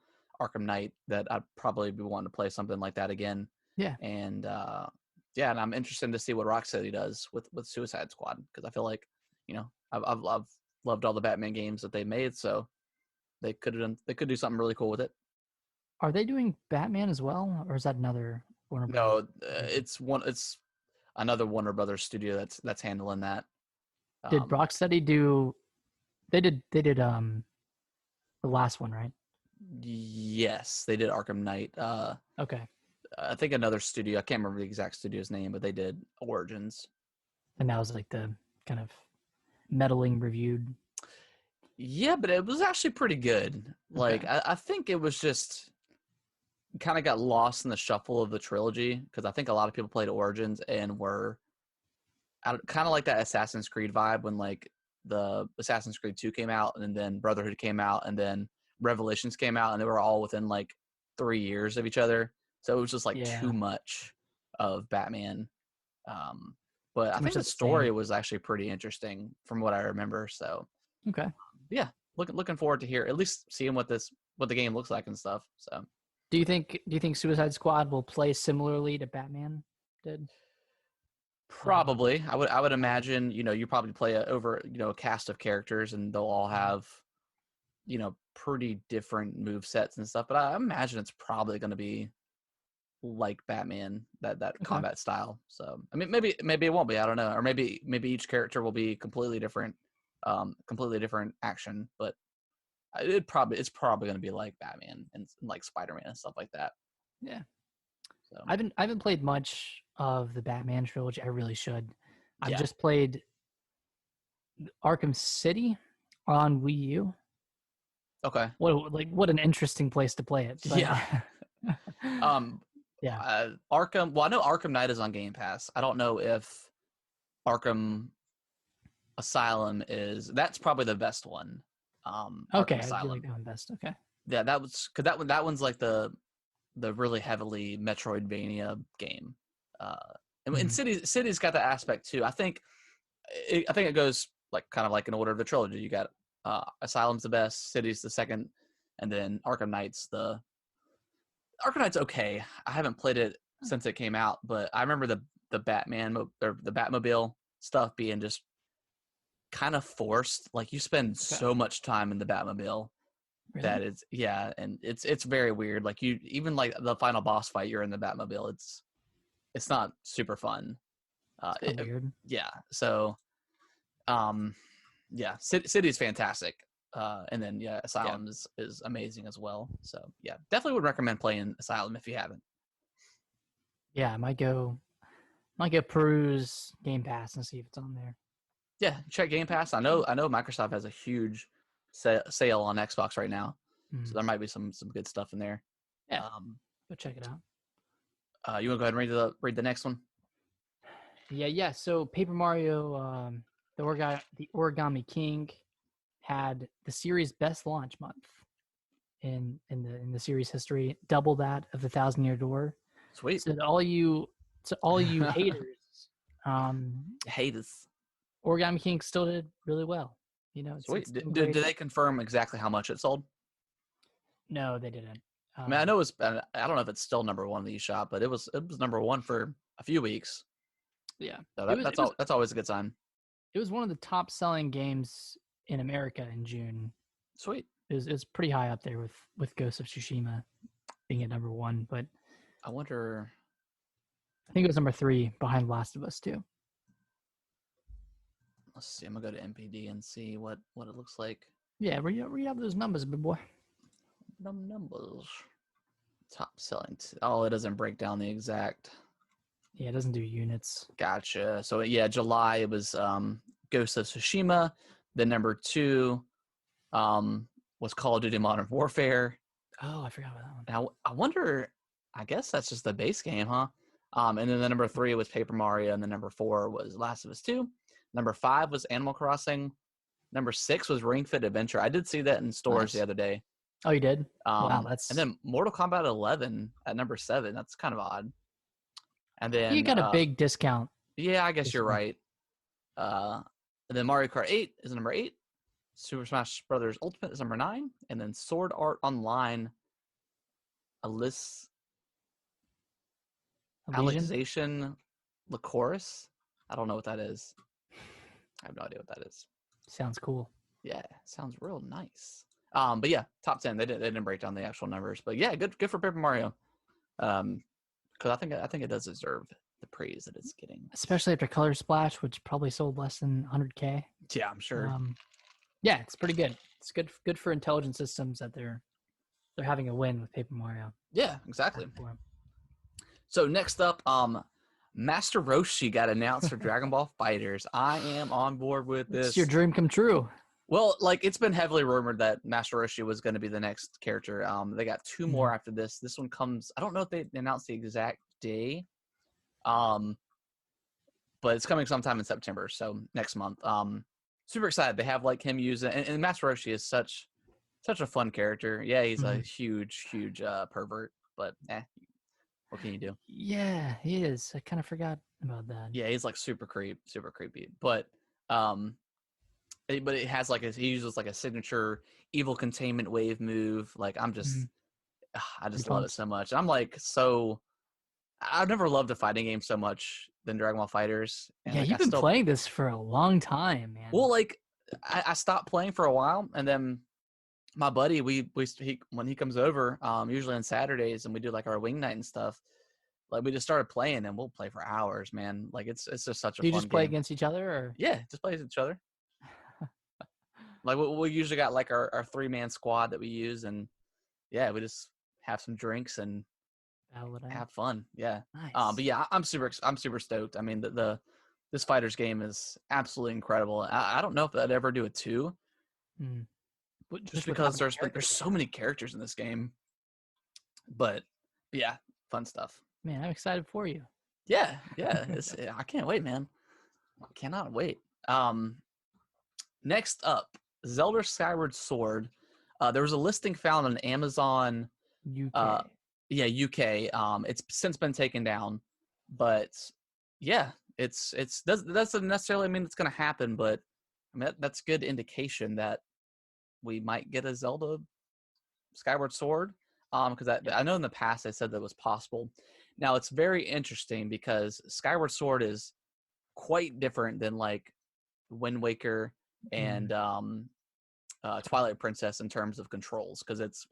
Arkham Knight that I'd probably be wanting to play something like that again. Yeah. And and I'm interested to see what Rocksteady does with Suicide Squad, because I feel like, I've loved all the Batman games that they made, so they could do something really cool with it. Are they doing Batman as well, or is that another Warner No, Brothers? it's another Warner Brothers studio that's handling that. Did Rocksteady do? They did the last one, right? Yes, they did Arkham Knight. Okay. I think another studio, I can't remember the exact studio's name, but they did Origins. And that was like the kind of meddling reviewed. Yeah, but it was actually pretty good. Like, Okay. I think it was just kind of got lost in the shuffle of the trilogy, because I think a lot of people played Origins and were kind of like that Assassin's Creed vibe when like the Assassin's Creed 2 came out, and then Brotherhood came out, and then Revelations came out, and they were all within like 3 years of each other. So it was just like too much of Batman. But I think the story was actually pretty interesting from what I remember. So okay. Yeah, looking forward to hear at least seeing what the game looks like and stuff. So do you think Suicide Squad will play similarly to Batman did? Probably. I would imagine, you probably play a cast of characters, and they'll all have, pretty different move sets and stuff. But I imagine it's probably going to be like Batman, that combat style. So I mean, maybe it won't be. I don't know. Or maybe each character will be completely different action. But it's probably going to be like Batman and like Spider-Man and stuff like that. Yeah. So I haven't played much of the Batman trilogy. I really should. I've Yeah. just played Arkham City on Wii U. Okay. What an interesting place to play it. But, Yeah. yeah. Arkham. Well, I know Arkham Knight is on Game Pass. I don't know if Arkham Asylum is. That's probably the best one. Okay, Arkham I Asylum. like that one best. Okay. Yeah, that was because that one's like the really heavily Metroidvania game. And City's got that aspect too. I think it goes like kind of like in order of the trilogy. You got Asylum's the best, City's the second, and then Arkham Knight's okay. I haven't played it since it came out, but I remember the Batman or the Batmobile stuff being just kind of forced. Like you spend so much time in the Batmobile. Really? That is, yeah, and it's very weird. Like you, even like the final boss fight, you're in the Batmobile. It's not super fun. Weird. Yeah. So, yeah, City's fantastic. And then Asylum is amazing as well. So yeah, definitely would recommend playing Asylum if you haven't. Yeah, I might go peruse Game Pass and see if it's on there. Yeah, check Game Pass. I know Microsoft has a huge sale on Xbox right now, so there might be some good stuff in there. Yeah, go check it out. You want to go ahead and read the next one? Yeah. So Paper Mario, the Origami King, had the series best launch month in the series history, double that of the Thousand Year Door. Sweet. So to all you haters, Origami King still did really well. Sweet. Did they confirm exactly how much it sold? No, they didn't. I mean, I know I don't know if it's still number one in the eShop, but it was number one for a few weeks. Yeah, so that's always a good sign. It was one of the top selling games in America in June. Sweet. It was pretty high up there with Ghost of Tsushima being at number one, but I wonder. I think it was number 3 behind Last of Us 2. Let's see. I'm gonna go to NPD and see what it looks like. Yeah, read out those numbers, big boy. Numbers. Top selling. Oh, it doesn't break down the exact. Yeah, it doesn't do units. Gotcha. So yeah, July it was Ghost of Tsushima. Then number 2 was Call of Duty Modern Warfare. Oh, I forgot about that one. And I wonder. I guess that's just the base game, huh? And then the number 3 was Paper Mario, and the number 4 was Last of Us 2. Number 5 was Animal Crossing. Number 6 was Ring Fit Adventure. I did see that in stores the other day. Oh, you did? Wow, And then Mortal Kombat 11 at number 7. That's kind of odd. And then you got a big discount. Yeah, I guess you're right. And then Mario Kart 8 is number 8. Super Smash Brothers Ultimate is number 9, and then Sword Art Online Alicization Lycoris. I don't know what that is. I have no idea what that is. Sounds cool. Yeah, sounds real nice. But yeah, top 10. They didn't break down the actual numbers, but yeah, good for Paper Mario. Because I think it does deserve the praise that it's getting, especially after Color Splash, which probably sold less than 100K. Yeah, I'm sure. Yeah, it's pretty good. It's good for Intelligent Systems that they're having a win with Paper Mario. Yeah, exactly. So next up, Master Roshi got announced for Dragon Ball FighterZ. I am on board with this. It's your dream come true. Well, like it's been heavily rumored that Master Roshi was going to be the next character. They got 2 more after this. This one comes. I don't know if they announced the exact day. But it's coming sometime in September, so next month. Super excited. They have like him use it, and Master Roshi is such a fun character. Yeah, he's a huge pervert, but what can you do? Yeah, he is. I kind of forgot about that. Yeah, he's like super creepy. But it has like he uses like a signature evil containment wave move. Like I just love it so much. I'm like I've never loved a fighting game so much than Dragon Ball FighterZ. And yeah, you've been playing this for a long time, man. Well, like I stopped playing for a while, and then my buddy, when he comes over, usually on Saturdays, and we do like our wing night and stuff. Like we just started playing, and we'll play for hours, man. Like it's just such a fun game. You just play against each other, or yeah, just play against each other. Like we usually got like our 3-man squad that we use, and yeah, we just have some drinks and have fun. Yeah. Nice. But yeah, I'm super stoked. I mean, this FighterZ game is absolutely incredible. I don't know if I'd ever do a 2, just because there's so many characters in this game. But yeah, fun stuff. Man, I'm excited for you. Yeah. I can't wait, man. I cannot wait. Next up, Zelda Skyward Sword. There was a listing found on Amazon UK. Yeah, UK. It's since been taken down, but yeah, it doesn't necessarily mean it's going to happen, but I mean that's good indication that we might get a Zelda Skyward Sword. Because I know in the past they said that was possible. Now it's very interesting because Skyward Sword is quite different than like Wind Waker and Twilight Princess in terms of controls, because it's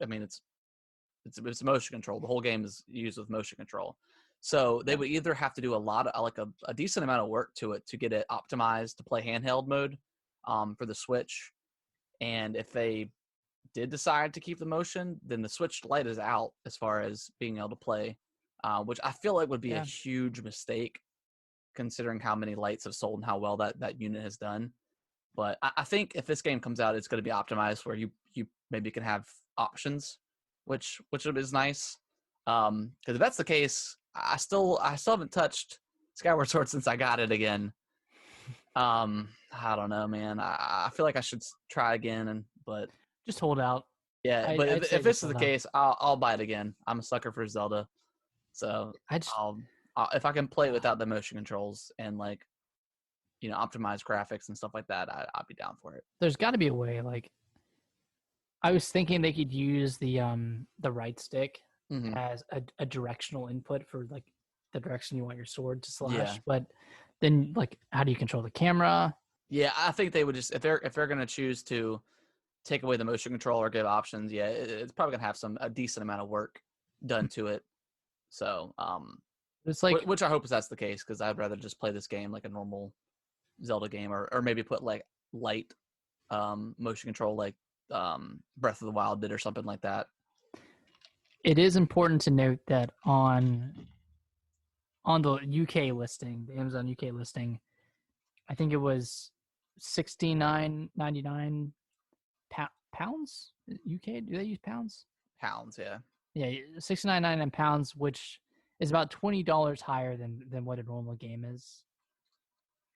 motion control. The whole game is used with motion control. So they would either have to do a lot of like a decent amount of work to it to get it optimized to play handheld mode for the Switch. And if they did decide to keep the motion, then the Switch Lite is out as far as being able to play, which I feel like would be a huge mistake considering how many lights have sold and how well that unit has done. But I think if this game comes out, it's going to be optimized where you maybe can have options, which is nice. Because if that's the case, I still haven't touched Skyward Sword since I got it again. I don't know, man. I feel like I should try again, but just hold out. Yeah, but if this is the case, I'll buy it again. I'm a sucker for Zelda, so I'll if I can play without the motion controls and like optimize graphics and stuff like that, I'll be down for it. There's got to be a way. Like I was thinking they could use the right stick as a directional input for like the direction you want your sword to slash. Yeah. But then like how do you control the camera? Yeah, I think they would just if they're gonna choose to take away the motion control or give options, yeah, it's probably gonna have a decent amount of work done to it. So it's like which I hope that's the case, because I'd rather just play this game like a normal Zelda game, or maybe put like light motion control like Breath of the Wild did or something like that. It is important to note that on the UK listing, the Amazon UK listing, I think it was £69.99 pounds. UK, do they use pounds? Pounds, yeah. Yeah, £69.99, which is about $20 higher than what a normal game is.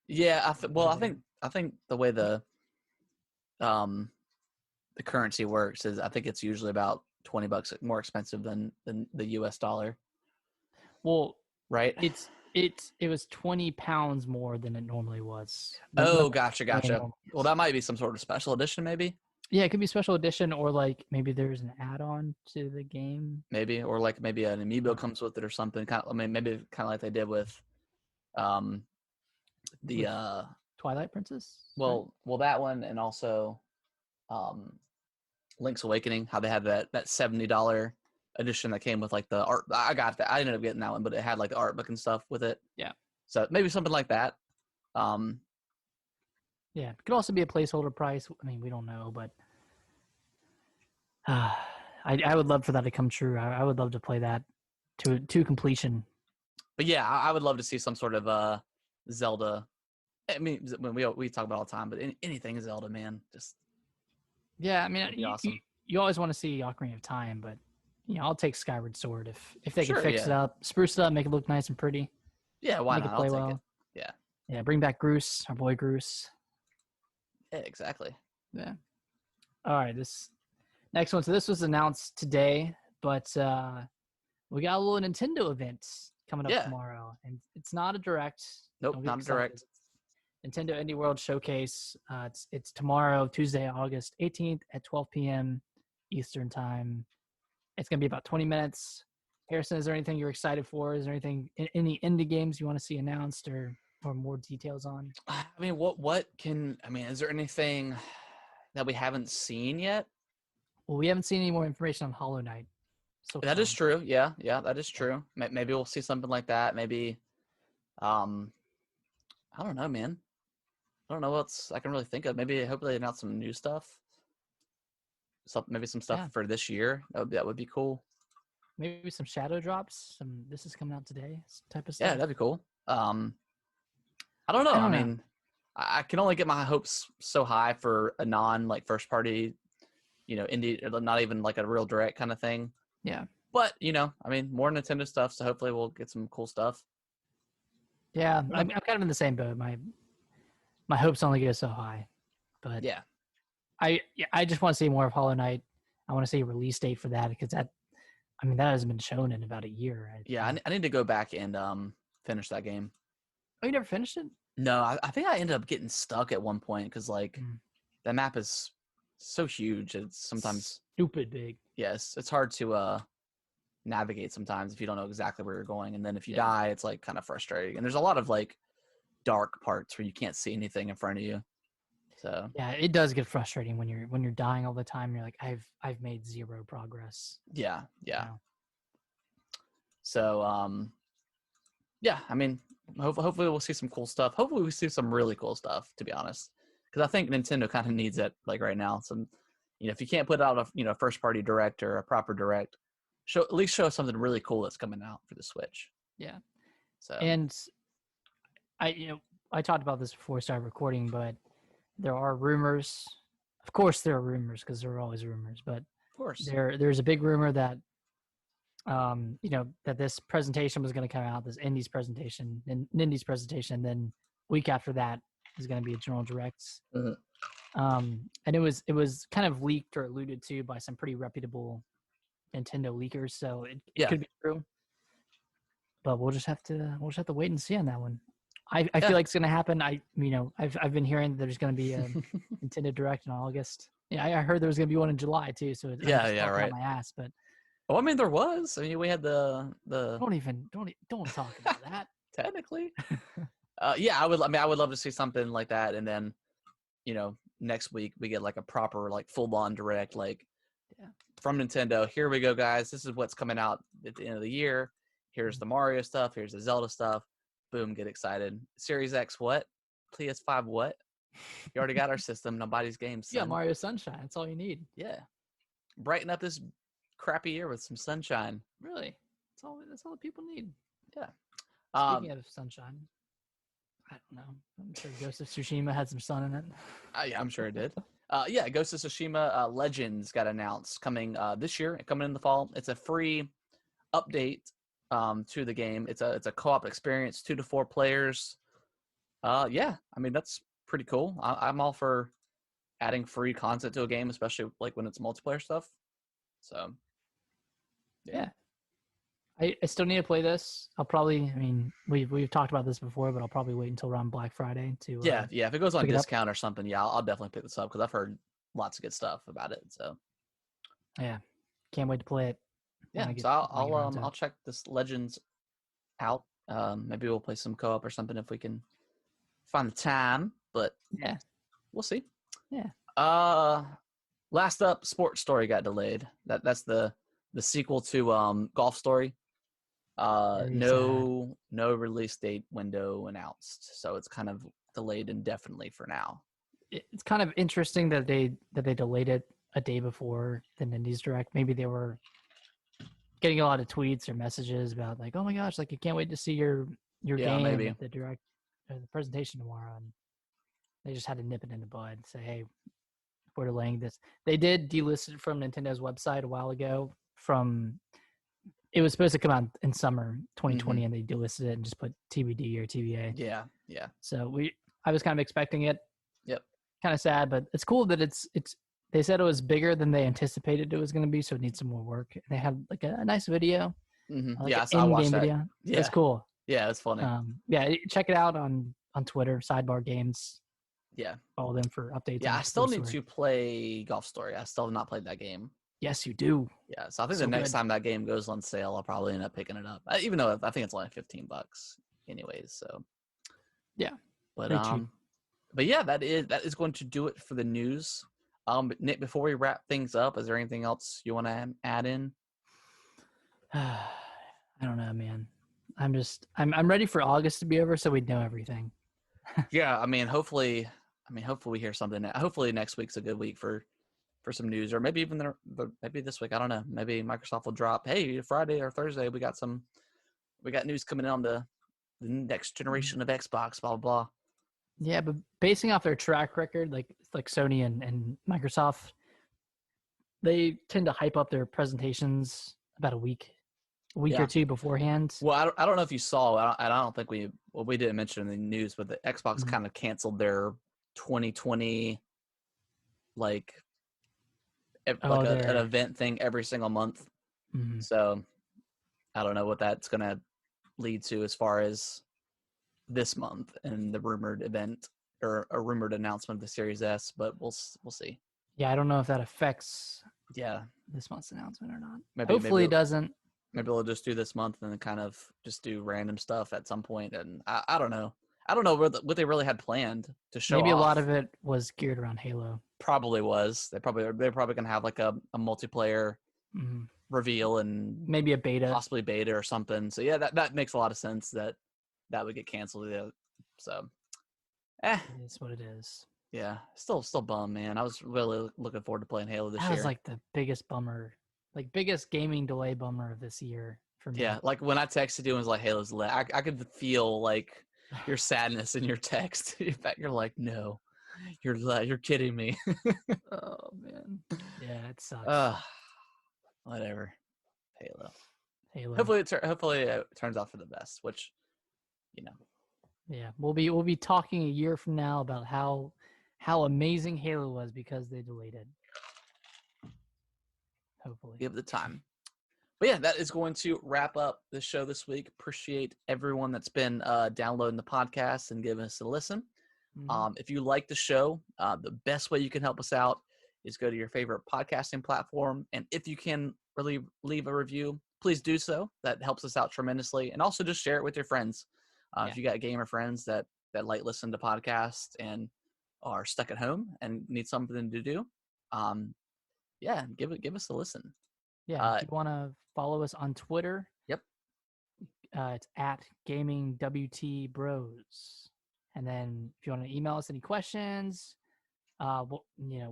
Yeah, I think the way the currency works is I think it's usually about $20 more expensive than the US dollar. Well, right? it was 20 pounds more than it normally was. Oh, gotcha. Normal. Well, that might be some sort of special edition, maybe. Yeah, it could be special edition, or like maybe there's an add-on to the game. Maybe, or like maybe an amiibo comes with it or something. Kind of, I mean, maybe kind of like they did with, the with Twilight Princess. Well, that one, and also, Link's Awakening. How they had that $70 edition that came with like the art. I got that. I ended up getting that one, but it had like the art book and stuff with it. Yeah. So maybe something like that. Yeah, it could also be a placeholder price. I mean, we don't know, but I would love for that to come true. I would love to play that to completion. But yeah, I would love to see some sort of Zelda. I mean, we talk about it all the time, but anything Zelda, man, just yeah. I mean, awesome. You always want to see Ocarina of Time, but I'll take Skyward Sword if they Sure, can fix it up, spruce it up, make it look nice and pretty. Yeah, why not? I'll take it. Yeah. Yeah, bring back Groose, our boy Groose. Yeah, exactly. Yeah. All right, this next one. So this was announced today, but we got a little Nintendo event coming up tomorrow, and it's not a direct. Nope, not a direct. Nintendo Indie World Showcase. It's tomorrow, Tuesday, August 18th at 12 p.m. Eastern Time. It's going to be about 20 minutes. Harrison, is there anything you're excited for? Is there any indie games you want to see announced or more details on? I mean, is there anything that we haven't seen yet? Well, we haven't seen any more information on Hollow Knight. So that is true. Yeah, that is true. Maybe we'll see something like that. Maybe, I don't know, man. I don't know what else I can really think of. Maybe hopefully they announce some new stuff. Maybe some stuff for this year. That would be cool. Maybe some shadow drops. This is coming out today type of stuff. Yeah, that'd be cool. I don't know. I mean, I can only get my hopes so high for a non first party, indie, not even like a real direct kind of thing. Yeah. But I mean, more Nintendo stuff. So hopefully we'll get some cool stuff. Yeah, I'm kind of in the same boat. My hopes only go so high, but yeah, I just want to see more of Hollow Knight. I want to see a release date for that because that hasn't been shown in about a year. Yeah, I need to go back and finish that game. Oh, you never finished it? No, I think I ended up getting stuck at one point because that map is so huge. It's sometimes stupid big. Yes, it's hard to navigate sometimes if you don't know exactly where you're going, and then if you die, it's like kind of frustrating. And there's a lot of dark parts where you can't see anything in front of you. So yeah, it does get frustrating when you're dying all the time. And you're like, I've made zero progress. Yeah. So yeah, I mean, hopefully we'll see some cool stuff. Hopefully we see some really cool stuff, to be honest, because I think Nintendo kind of needs it right now. Some, if you can't put out a first party direct or a proper direct, at least show something really cool that's coming out for the Switch. Yeah. So and I talked about this before we started recording, but there are rumors. Of course, there are rumors because there are always rumors. But of course, there's a big rumor that that this presentation was going to come out, this Indie's presentation, and Nindy's presentation. Then week after that is going to be a general direct. Mm-hmm. And it was kind of leaked or alluded to by some pretty reputable Nintendo leakers, so it could be true. But we'll just have to wait and see on that one. I feel like it's going to happen. I've been hearing that there's going to be a Nintendo Direct in August. Yeah, I heard there was going to be one in July too. So right. My ass, but I mean, there was. I mean, we had the. Don't talk about that. Technically, I would love to see something like that, and then, next week we get a proper full on direct from Nintendo. Here we go, guys. This is what's coming out at the end of the year. Here's the Mario stuff. Here's the Zelda stuff. Boom, get excited. Series X, what? PS5, what? You already got our system. Nobody's games. Yeah, Mario Sunshine. That's all you need. Yeah. Brighten up this crappy year with some sunshine. Really, that's all the people need. Yeah. Speaking of sunshine, I don't know. I'm sure Ghost of Tsushima had some sun in it. Yeah, I'm sure it did. Yeah, Ghost of Tsushima Legends got announced coming this year, coming in the fall. It's a free update to the game. It's a co-op experience, 2 to 4 players. Yeah, I mean that's pretty cool. I'm all for adding free content to a game, especially like when it's multiplayer stuff. So, yeah. I still need to play this. I'll probably. I mean, we've talked about this before, but I'll probably wait until around Black Friday to. Yeah. If it goes on pick it up. discount or something, yeah, I'll definitely pick this up because I've heard lots of good stuff about it. So, Yeah, can't wait to play it. yeah. So I'll check this Legends out. Maybe we'll play some co-op or something if we can find the time. But yeah, we'll see. Yeah. Last up, Sports Story got delayed. That's the sequel to Golf Story. No release date window announced, so it's kind of delayed indefinitely for now. It's kind of interesting that they delayed it a day before the Indies Direct. Maybe they were getting a lot of tweets or messages about like, oh my gosh, like I can't wait to see your game maybe. at the direct or the presentation tomorrow, and they just had to nip it in the bud and say, hey, we're delaying this. They did delist it from Nintendo's website a while ago. It was supposed to come out in summer 2020, and they delisted it and just put TBD or TVA. Yeah. So I was kind of expecting it. Yep. Kind of sad, but it's cool that it's. They said it was bigger than they anticipated it was going to be, so it needs some more work. And they had like a nice video. Mm-hmm. Like I watched that. Video. Yeah. It's cool. Yeah, it's funny. Check it out on Twitter, Sidebar Games. Yeah. Follow them for updates. Yeah, I still need to play Golf Story. I still have not played that game. Yes, you do. Yeah, so I think the next time that game goes on sale, I'll probably end up picking it up. Even though I think it's only $15 anyways, so. Yeah. But yeah, that is going to do it for the news. Nick, before we wrap things up, is there anything else you want to add in? I don't know, man. I'm ready for August to be over so we'd know everything. Yeah, I mean, hopefully we hear something. Hopefully next week's a good week for some news, or maybe even maybe this week. I don't know. Maybe Microsoft will drop, hey, Friday or Thursday we got news coming in on the next generation of Xbox, blah blah blah. Yeah, but basing off their track record, like Sony and Microsoft, they tend to hype up their presentations about a week or two beforehand. Well, I don't know if you saw. I don't think we didn't mention in the news, but the Xbox kind of canceled their 2020 an event thing every single month. Mm-hmm. So I don't know what that's gonna lead to as far as this month and the rumored event or a rumored announcement of the Series S, but we'll see. Yeah, I don't know if that affects this month's announcement or not. Maybe it doesn't. Maybe we'll just do this month and then kind of just do random stuff at some point. And I don't know. I don't know what they really had planned to show. Maybe off. A lot of it was geared around Halo. Probably was. They're probably gonna have like a multiplayer reveal and maybe a beta, possibly beta or something. So yeah, that makes a lot of sense that would get canceled. So, it is what it is. Yeah, still bummed, man. I was really looking forward to playing Halo this year. That was like the biggest bummer, like biggest gaming delay bummer of this year for me. Yeah, like when I texted you and was like Halo's lit, I could feel like your sadness in your text. In fact, you're like, no, you're kidding me. Oh man, yeah, it sucks. Whatever. Halo. Hopefully it turns out for the best, which, Yeah, we'll be talking a year from now about how amazing Halo was because they delayed it. Hopefully. Give the time. But yeah, that is going to wrap up the show this week. Appreciate everyone that's been downloading the podcast and giving us a listen. Mm-hmm. If you like the show, the best way you can help us out is go to your favorite podcasting platform. And if you can really leave a review, please do so. That helps us out tremendously. And also just share it with your friends. If you got gamer friends that like listen to podcasts and are stuck at home and need something to do, give us a listen. Yeah, if you want to follow us on Twitter, yep, it's @GamingWTBros. And then if you want to email us any questions, what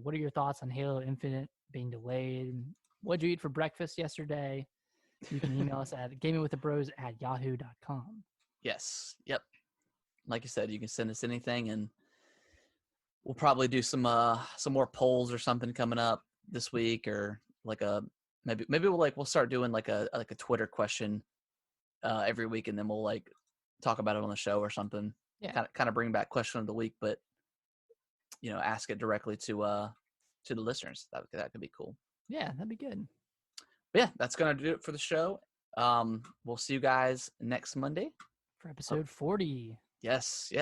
are your thoughts on Halo Infinite being delayed? What'd you eat for breakfast yesterday? You can email us at gamingwiththebros@yahoo.com. Yes. Yep. Like you said, you can send us anything, and we'll probably do some more polls or something coming up this week, or like maybe we'll start doing like a Twitter question every week, and then we'll like talk about it on the show or something. Yeah. Kind of bring back question of the week, but ask it directly to the listeners. That could be cool. Yeah, that'd be good. But yeah, that's gonna do it for the show. We'll see you guys next Monday for episode 40. Yes,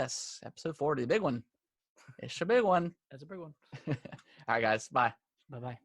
episode 40, the big one. It's a big one. That's a big one. All right, guys. Bye. Bye-bye.